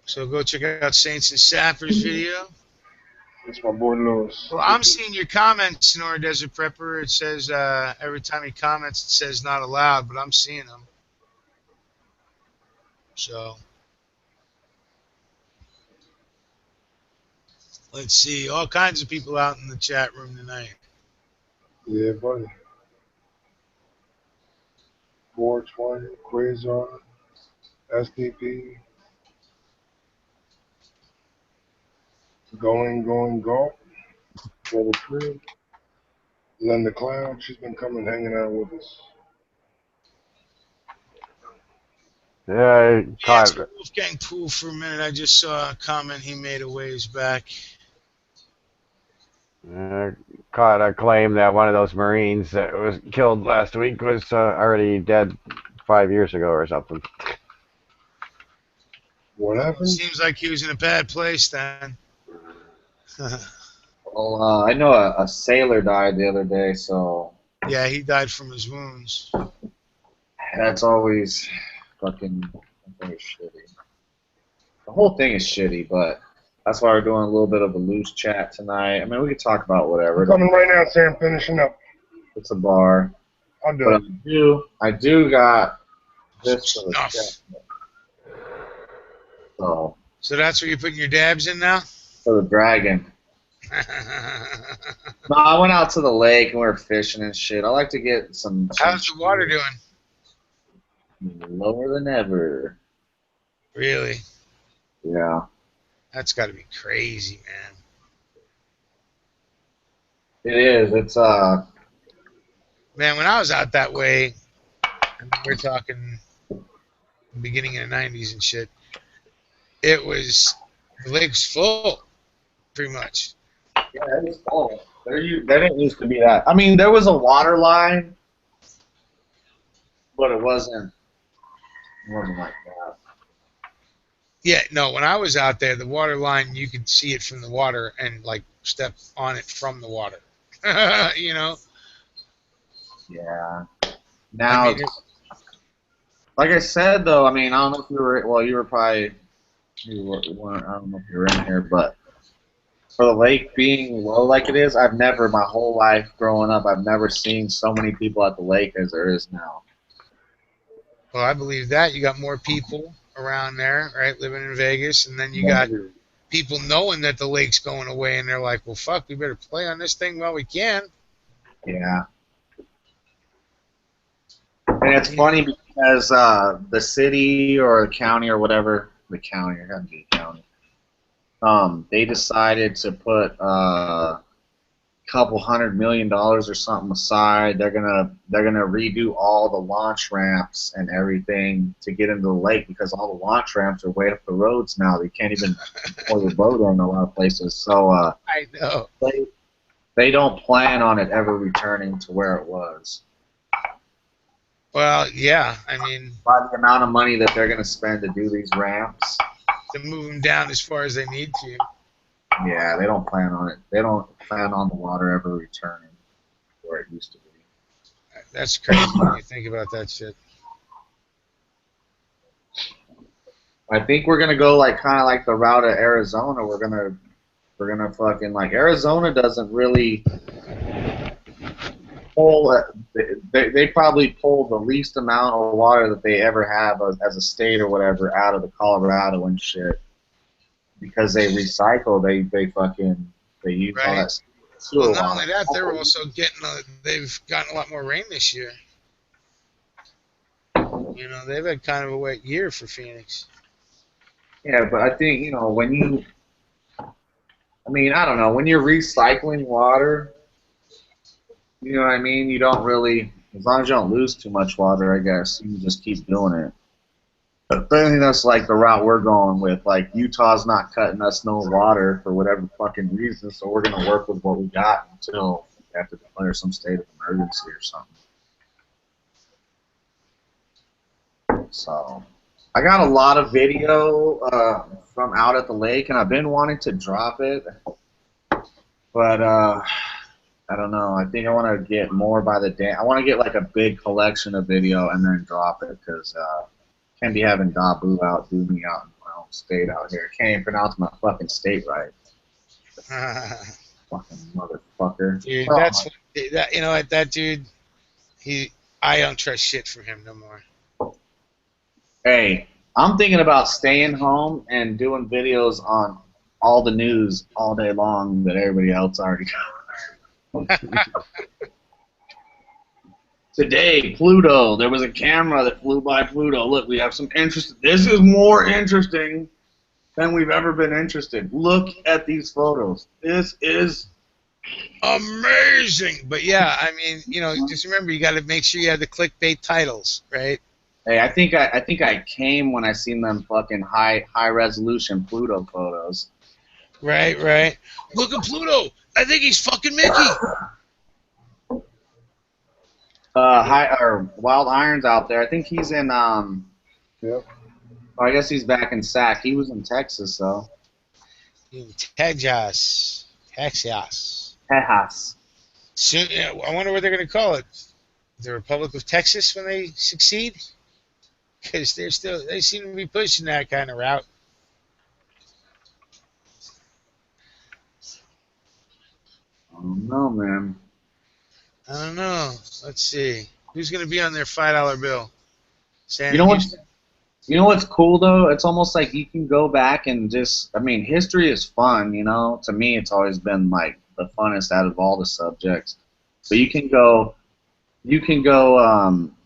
So go check out Saints and Sappers video. It's my boy Lewis. Well, I'm seeing your comments, Sonora Desert Prepper. It says every time he comments, it says not allowed, but I'm seeing them. So let's see. All kinds of people out in the chat room tonight. Yeah, buddy. 420, Quasar, SDP. Going, go. For the crib. Linda Cloud, she's been coming hanging out with us. Yeah, it's Wolfgang Pool for a minute. I just saw a comment he made a ways back. Caught a claim that one of those Marines that was killed last week was already dead 5 years ago or something. What happened? Seems like he was in a bad place then. Well, I know a sailor died the other day, so... Yeah, he died from his wounds. That's always fucking shitty. The whole thing is shitty, but that's why we're doing a little bit of a loose chat tonight. I mean, we could talk about whatever. I'm coming right now, Sam, finishing up. It's a bar. I'll do it. I do got this for the chat. So that's where you're putting your dabs in now? For the Dragon. No, I went out to the lake and we were fishing and shit. I like to get some How's the water doing? Lower than ever. Really? Yeah. That's got to be crazy, man. It is. It's Man, when I was out that way, we're talking the beginning of the 90s and shit, it was, the lake's full, pretty much. Yeah, it was full. There didn't used to be that. I mean, there was a water line, but it wasn't like that. Yeah, no, when I was out there, the water line, you could see it from the water and, like, step on it from the water. You know? Yeah. Now, I mean, like I said, though, I mean, I don't know if you were, well, you were probably, I don't know if you were in here, but for the lake being low like it is, I've never, my whole life growing up, I've never seen so many people at the lake as there is now. Well, I believe that. You got more people around there, right, living in Vegas, and then you got people knowing that the lake's going away, and they're like, well, fuck, we better play on this thing while we can. Yeah. And it's funny because the city or the county or whatever, the county, it had to be the county, they decided to put couple $100 million or something aside. They're gonna redo all the launch ramps and everything to get into the lake because all the launch ramps are way up the roads now. They can't even pull your boat in a lot of places. So I know. They don't plan on it ever returning to where it was. Well, yeah. I mean, By the amount of money that they're gonna spend to do these ramps. to move them down as far as they need to. Yeah, they don't plan on it. They don't plan on the water ever returning where it used to be. That's crazy when you think about that shit. I think we're gonna go like kind of like the route of Arizona. We're gonna fucking like Arizona doesn't really pull. They probably pull the least amount of water that they ever have as a state or whatever out of the Colorado and shit because they recycle. They use all that sewer Well, water. not only that, they're also they've gotten a lot more rain this year. You know, they've had kind of a wet year for Phoenix. Yeah, but I think, I don't know, when you're recycling water, you know what I mean? You don't really, as long as you don't lose too much water, I guess, you can just keep doing it. But I think that's like the route we're going with. Like, Utah's not cutting us no water for whatever fucking reason, so we're going to work with what we got until we have to declare some state of emergency or something. So, I got a lot of video from out at the lake, and I've been wanting to drop it, but I don't know. I think I want to get more by the day. I want to get like a big collection of video and then drop it because can't be having Dabu outdo me out in my own state out here. Can't even pronounce my fucking state right. Fucking motherfucker. Dude, that dude. I don't trust shit from him no more. Hey, I'm thinking about staying home and doing videos on all the news all day long that everybody else already got. Today, Pluto. There was a camera that flew by Pluto. Look, we have some interest. This is more interesting than we've ever been interested. Look at these photos. This is amazing. But yeah, I mean, just remember you got to make sure you have the clickbait titles, right? Hey, I think I came when I seen them fucking high resolution Pluto photos. Right. Look at Pluto. I think he's fucking Mickey. Wild Iron's out there. I think he's in Yep. I guess he's back in Sac. He was in Texas though. In Texas. Tejas. So, yeah, I wonder what they're gonna call it. The Republic of Texas when they succeed? Because they seem to be pushing that kind of route. I don't know, man. I don't know. Let's see. Who's going to be on their $5 bill? You know what's cool though? It's almost like you can go back and history is fun, To me, it's always been like the funnest out of all the subjects. But you can go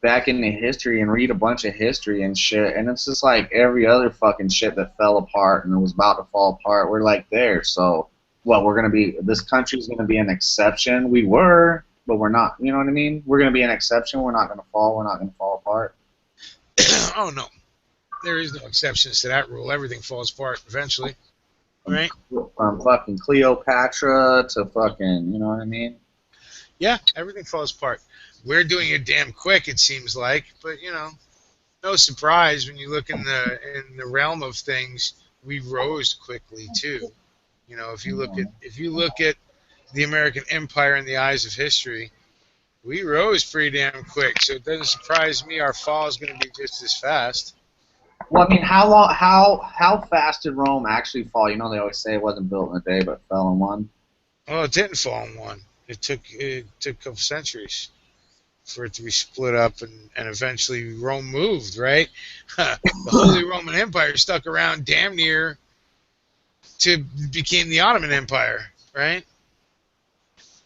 back into history and read a bunch of history and shit, and it's just like every other fucking shit that fell apart and was about to fall apart. We're like there, so this country's gonna be an exception. We were, but we're not. You know what I mean? We're gonna be an exception. We're not gonna fall. We're not gonna fall apart. Oh no, there is no exceptions to that rule. Everything falls apart eventually, right? From fucking Cleopatra to fucking, you know what I mean? Yeah, everything falls apart. We're doing it damn quick, it seems like, but no surprise when you look in the realm of things. We rose quickly too. If you look at the American Empire in the eyes of history, we rose pretty damn quick. So it doesn't surprise me our fall is going to be just as fast. Well, I mean, how fast did Rome actually fall? They always say it wasn't built in a day, but fell in one. Well, it didn't fall in one. It took a couple centuries for it to be split up, and eventually Rome moved, right? The Holy Roman Empire stuck around damn near to became the Ottoman Empire, right?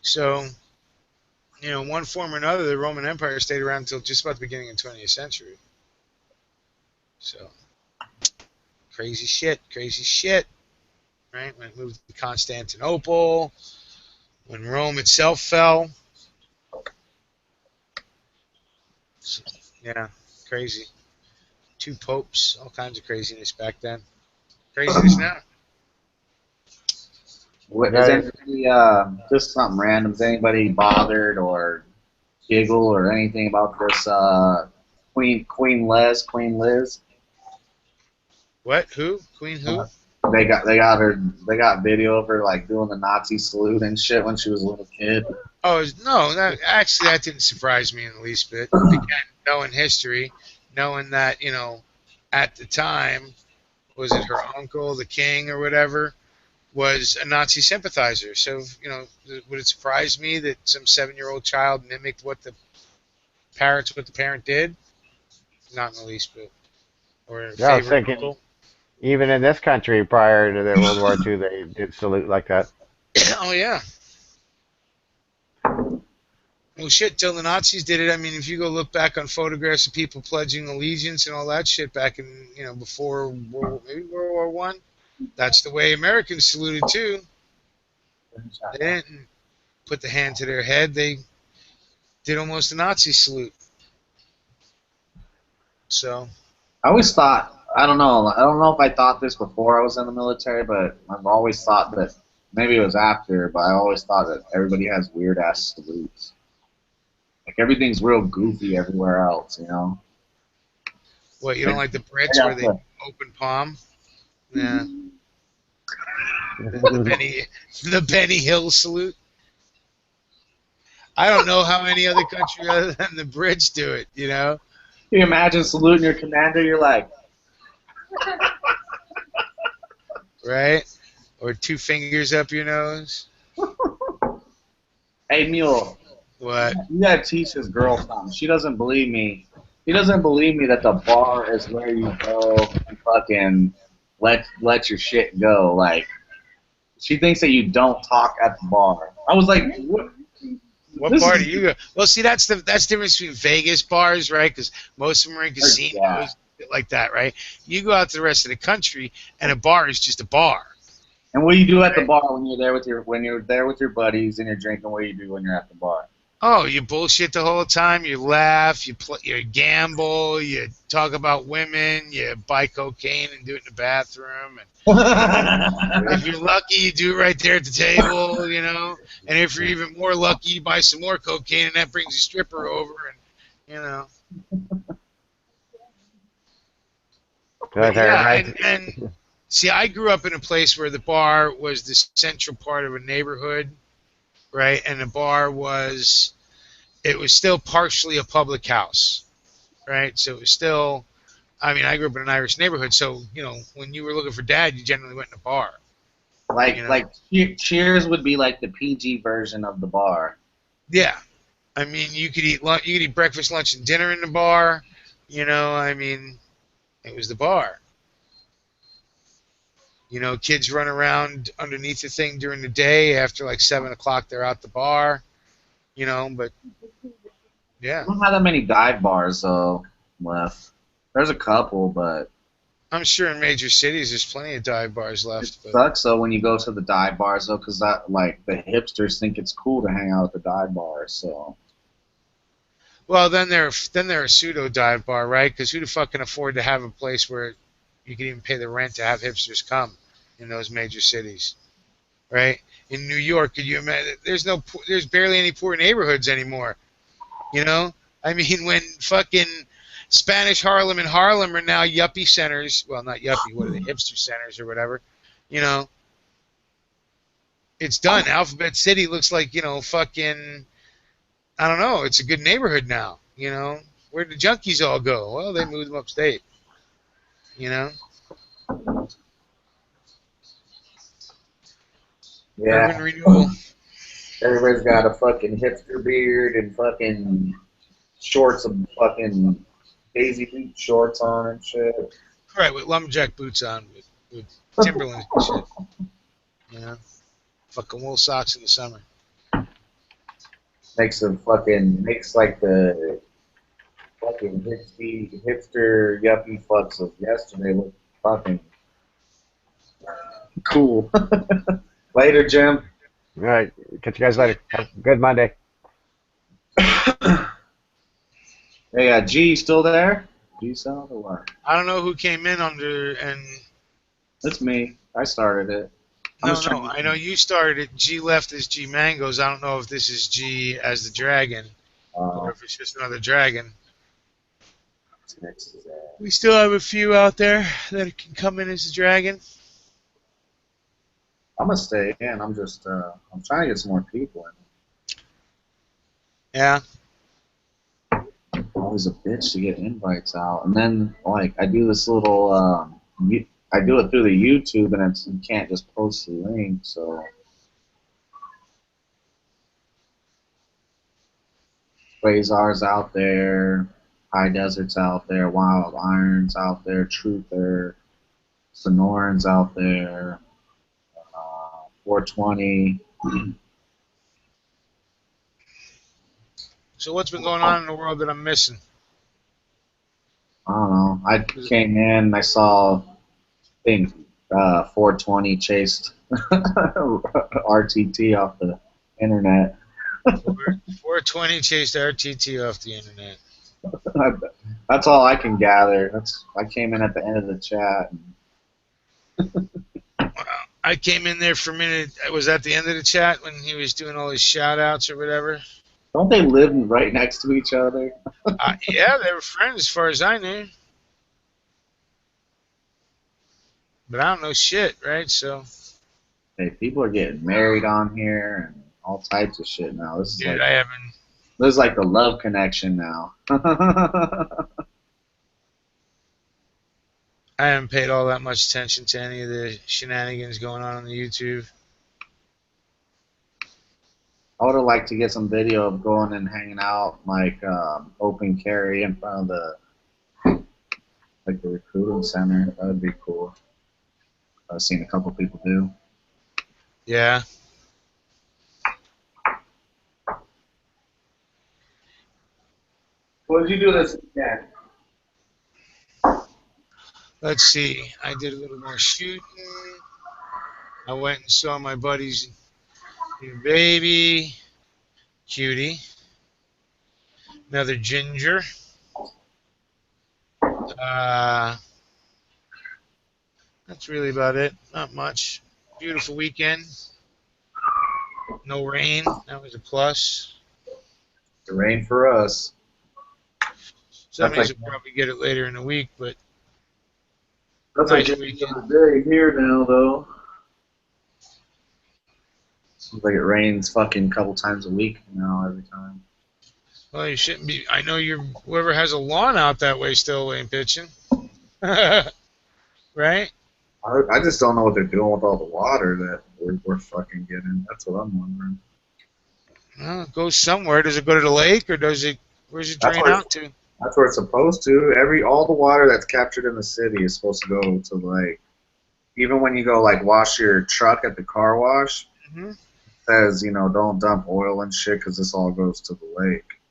So, one form or another, the Roman Empire stayed around until just about the beginning of the 20th century. So, crazy shit, right? When it moved to Constantinople, when Rome itself fell. Yeah, crazy. 2 popes, all kinds of craziness back then. Craziness now. What, is anybody, just something random, is anybody bothered or giggle or anything about this Queen Liz? What? Who? Queen who? They got video of her like doing the Nazi salute and shit when she was a little kid. Oh no, actually that didn't surprise me in the least bit. Again, knowing history, knowing that at the time, was it her uncle, the king or whatever, was a Nazi sympathizer. So would it surprise me that some 7-year-old child mimicked what the parent did? Not in the least bit. Or Yeah, I was thinking, uncle. Even in this country prior to the World War II, they did salute like that. Oh, yeah. Well, shit, till the Nazis did it. I mean, if you go look back on photographs of people pledging allegiance and all that shit back in, before maybe World War One, that's the way Americans saluted too. They didn't put the hand to their head. They did almost a Nazi salute. So I always thought, I don't know if I thought this before I was in the military, but I've always thought that, maybe it was after, but I always thought that everybody has weird ass salutes. Like everything's real goofy everywhere else, What, you don't like the Brits where they open palm? Yeah. the Benny Hill salute. I don't know how any other country other than the Brits do it, Can you imagine saluting your commander? You're like, right? Or 2 fingers up your nose. Hey, Mule. What? You gotta teach this girl something. She doesn't believe me. She doesn't believe me that the bar is where you go and fucking let your shit go. Like, she thinks that you don't talk at the bar. I was like, what bar do you go? Well, see, that's the difference between Vegas bars, right? Because most of them are in casinos, like that, right? You go out to the rest of the country, and a bar is just a bar. And what do you do at the bar when you're there with your buddies and you're drinking? What do you do when you're at the bar? Oh, you bullshit the whole time. You laugh. You gamble. You talk about women. You buy cocaine and do it in the bathroom. And if you're lucky, you do it right there at the table, And if you're even more lucky, you buy some more cocaine, and that brings a stripper over, and see, I grew up in a place where the bar was the central part of a neighborhood. Right, and the bar was still partially a public house, right? So it was still, I grew up in an Irish neighborhood, so when you were looking for Dad, you generally went in a bar. Like Cheers would be like the PG version of the bar. Yeah, you could eat breakfast, lunch, and dinner in the bar. It was the bar. Kids run around underneath the thing during the day. After like 7 o'clock, they're out the bar. But yeah. I don't have that many dive bars though left. There's a couple, but I'm sure in major cities there's plenty of dive bars left. It sucks though when you go to the dive bars though, because the hipsters think it's cool to hang out at the dive bars. So. Well, then they're a pseudo dive bar, right? Because who the fuck can afford to have a place where you can even pay the rent to have hipsters come in those major cities, right? In New York, could you imagine? There's barely any poor neighborhoods anymore. When fucking Spanish Harlem and Harlem are now yuppie centers. Well, not yuppie. What are they? Hipster centers or whatever. It's done. Alphabet City looks like fucking. I don't know. It's a good neighborhood now. Where did the junkies all go? Well, they moved them upstate. Yeah. Urban renewal. Everybody's got a fucking hipster beard and fucking shorts and fucking Daisy Beach shorts on and shit. Right, with lumberjack boots on, with Timberland and shit. Fucking wool socks in the summer. Makes like the fucking hipster yuppie fucks of yesterday look fucking cool. Later, Jim. All right. Catch you guys later. Have a good Monday. Hey, G, still there? G sound or what? I don't know who came in under and. It's me. I started it. No, I know you started it. G left as G Mangoes. I don't know if this is G as the dragon or if it's just another dragon. We still have a few out there that can come in as a dragon. I'm gonna stay in. I'm just I'm trying to get some more people in. Yeah. Always a bitch to get invites out, and then like I do this little I do it through the YouTube, and you can't just post the link, so. Quasar's out there, High Desert's out there, Wild Iron's out there, Truther, Sonoran's out there, 420. So what's been going on in the world that I'm missing? I don't know. I came in, I saw, I think 420 chased RTT off the internet. 420 chased RTT off the internet. That's all I can gather. I came in at the end of the chat. I came in there for a minute. I was at the end of the chat when he was doing all his shout-outs or whatever. Don't they live right next to each other? Yeah, they were friends as far as I knew. But I don't know shit, right? So. Hey, people are getting married on here and all types of shit now. This is Dude, like, I haven't. This is like the love connection now. I haven't paid all that much attention to any of the shenanigans going on the YouTube. I would have liked to get some video of going and hanging out, like open carry in front of the recruiting center. That would be cool. I've seen a couple people do. Yeah. What did you do this weekend? Let's see. I did a little more shooting. I went and saw my buddy's new baby. Cutie. Another ginger. That's really about it. Not much. Beautiful weekend. No rain. That was a plus. The rain for us. Some days we'll probably get it later in the week, but that's nice like weekend. day here now, though. Seems like it rains fucking a couple times a week now, every time. Well, you shouldn't be. I know whoever has a lawn out that way still ain't pitching. Right? I just don't know what they're doing with all the water that we're fucking getting. That's what I'm wondering. Well, it goes somewhere. Does it go to the lake, or where's it drain out to? That's where it's supposed to. All the water that's captured in the city is supposed to go to the lake. Even when you go like wash your truck at the car wash, it says, don't dump oil and shit because this all goes to the lake.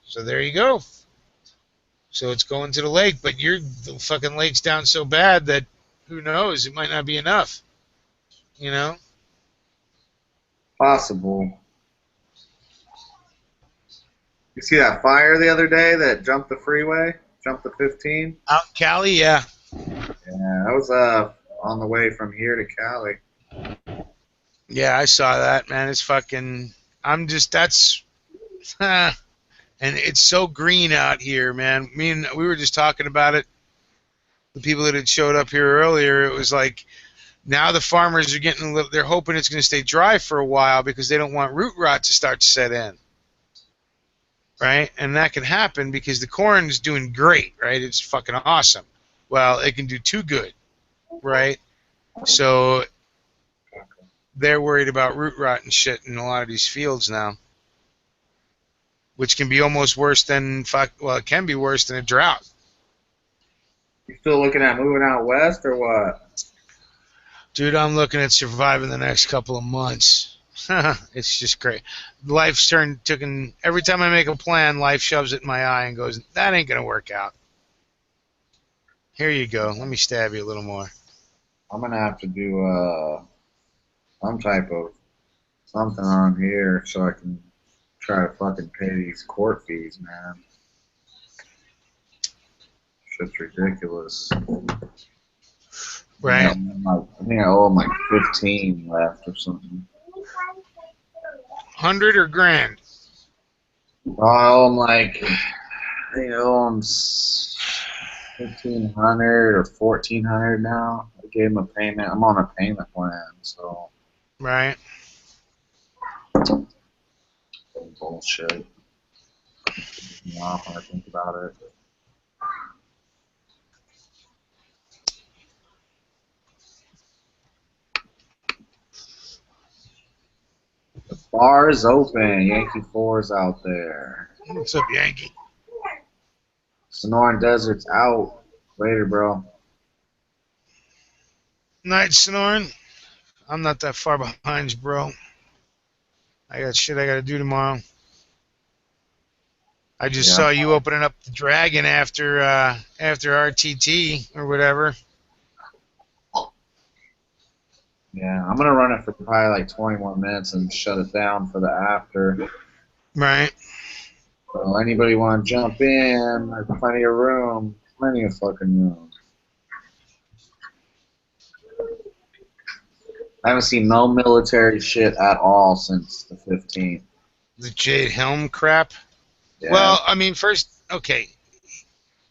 So there you go. So it's going to the lake, but the fucking lake's down so bad that who knows? It might not be enough. Possible. You see that fire the other day that jumped the freeway? Jumped the 15? Out in Cali, yeah. Yeah, that was on the way from here to Cali. Yeah, I saw that, man. It's fucking... that's... and it's so green out here, man. We were just talking about it. The people that had showed up here earlier, it was like... Now the farmers are getting they're hoping it's going to stay dry for a while because they don't want root rot to start to set in. Right? And that can happen because the corn is doing great, right? It's fucking awesome. Well, it can do too good, right? So they're worried about root rot and shit in a lot of these fields now, which can be almost worse than it can be worse than a drought. You still looking at moving out west or what? Dude, I'm looking at surviving the next couple of months. It's just great. Life's taken. Every time I make a plan, life shoves it in my eye and goes, that ain't going to work out. Here you go. Let me stab you a little more. I'm going to have to do some type of something on here so I can try to fucking pay these court fees, man. Shit's ridiculous. Right. I think I owe him like 15 left or something. 100 or grand? I owe him like, I think I owe him 1,500 or 1,400 now. I gave him a payment. I'm on a payment plan, so. Right. Bullshit. Pisses me off when I think about it. The bar is open. Yankee 4's out there. What's up, Yankee? Sonoran Desert's out. Later, bro. Night, Sonoran. I'm not that far behind you, bro. I got shit I gotta do tomorrow. I just saw you opening up the Dragon after RTT or whatever. Yeah, I'm gonna run it for probably like 20 more minutes and shut it down for the after. Right. So anybody want to jump in? There's plenty of room. Plenty of fucking room. I haven't seen no military shit at all since the 15th. The Jade Helm crap? Yeah. Well, I mean, first, okay.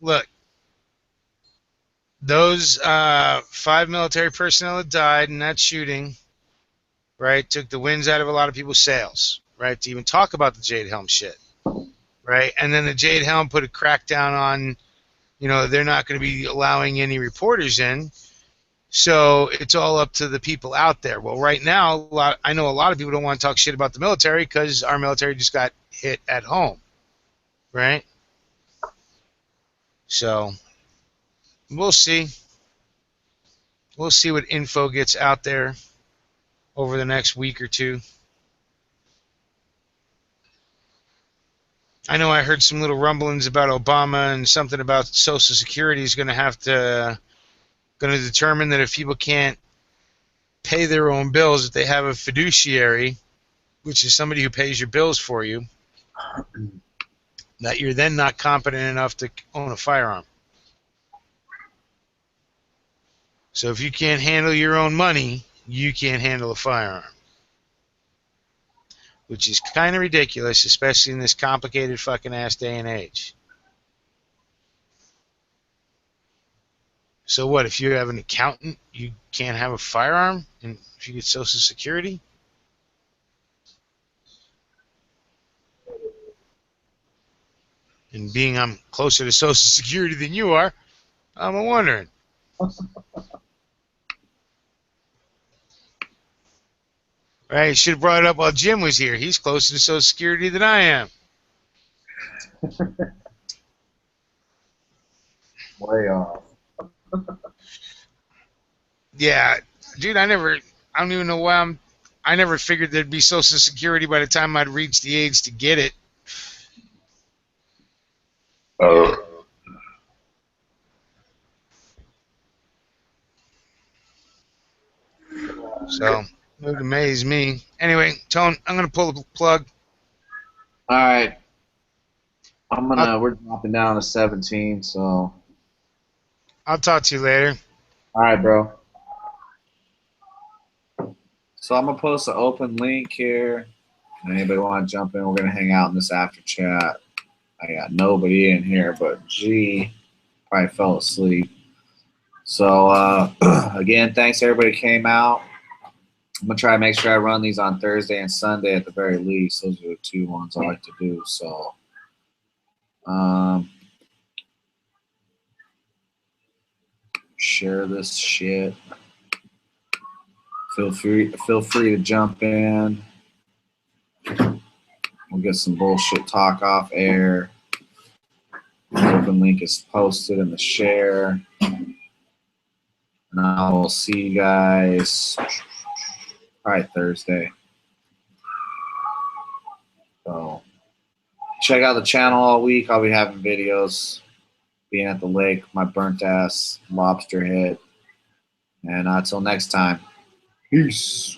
Look. Those 5 military personnel that died in that shooting, right, took the winds out of a lot of people's sails, right, to even talk about the Jade Helm shit, right? And then the Jade Helm put a crackdown on, they're not going to be allowing any reporters in. So it's all up to the people out there. Well, right now, I know a lot of people don't want to talk shit about the military because our military just got hit at home, right? So we'll see. We'll see what info gets out there over the next week or two. I know I heard some little rumblings about Obama and something about Social Security is going to determine that if people can't pay their own bills, if they have a fiduciary, which is somebody who pays your bills for you, that you're then not competent enough to own a firearm. So if you can't handle your own money, you can't handle a firearm. Which is kind of ridiculous, especially in this complicated fucking ass day and age. So what, if you have an accountant, you can't have a firearm? And if you get Social Security? And being I'm closer to Social Security than you are, I'm wondering. Right, should have brought it up while Jim was here. He's closer to Social Security than I am. Way off. Yeah, dude, I don't even know why I never figured there'd be Social Security by the time I'd reach the age to get it. So, it would amaze me. Anyway, Tone, I'm going to pull the plug. All right. We're dropping down to 17, so. I'll talk to you later. All right, bro. So I'm going to post an open link here. If anybody want to jump in, we're going to hang out in this after chat. I got nobody in here, but G probably fell asleep. So, again, thanks to everybody who came out. I'm going to try to make sure I run these on Thursday and Sunday at the very least. Those are the 2 ones I like to do. So, share this shit. Feel free to jump in. We'll get some bullshit talk off air. The open link is posted in the share. And I will see you guys probably Thursday. So check out the channel all week. I'll be having videos, being at the lake, my burnt ass lobster head. And until next time, peace.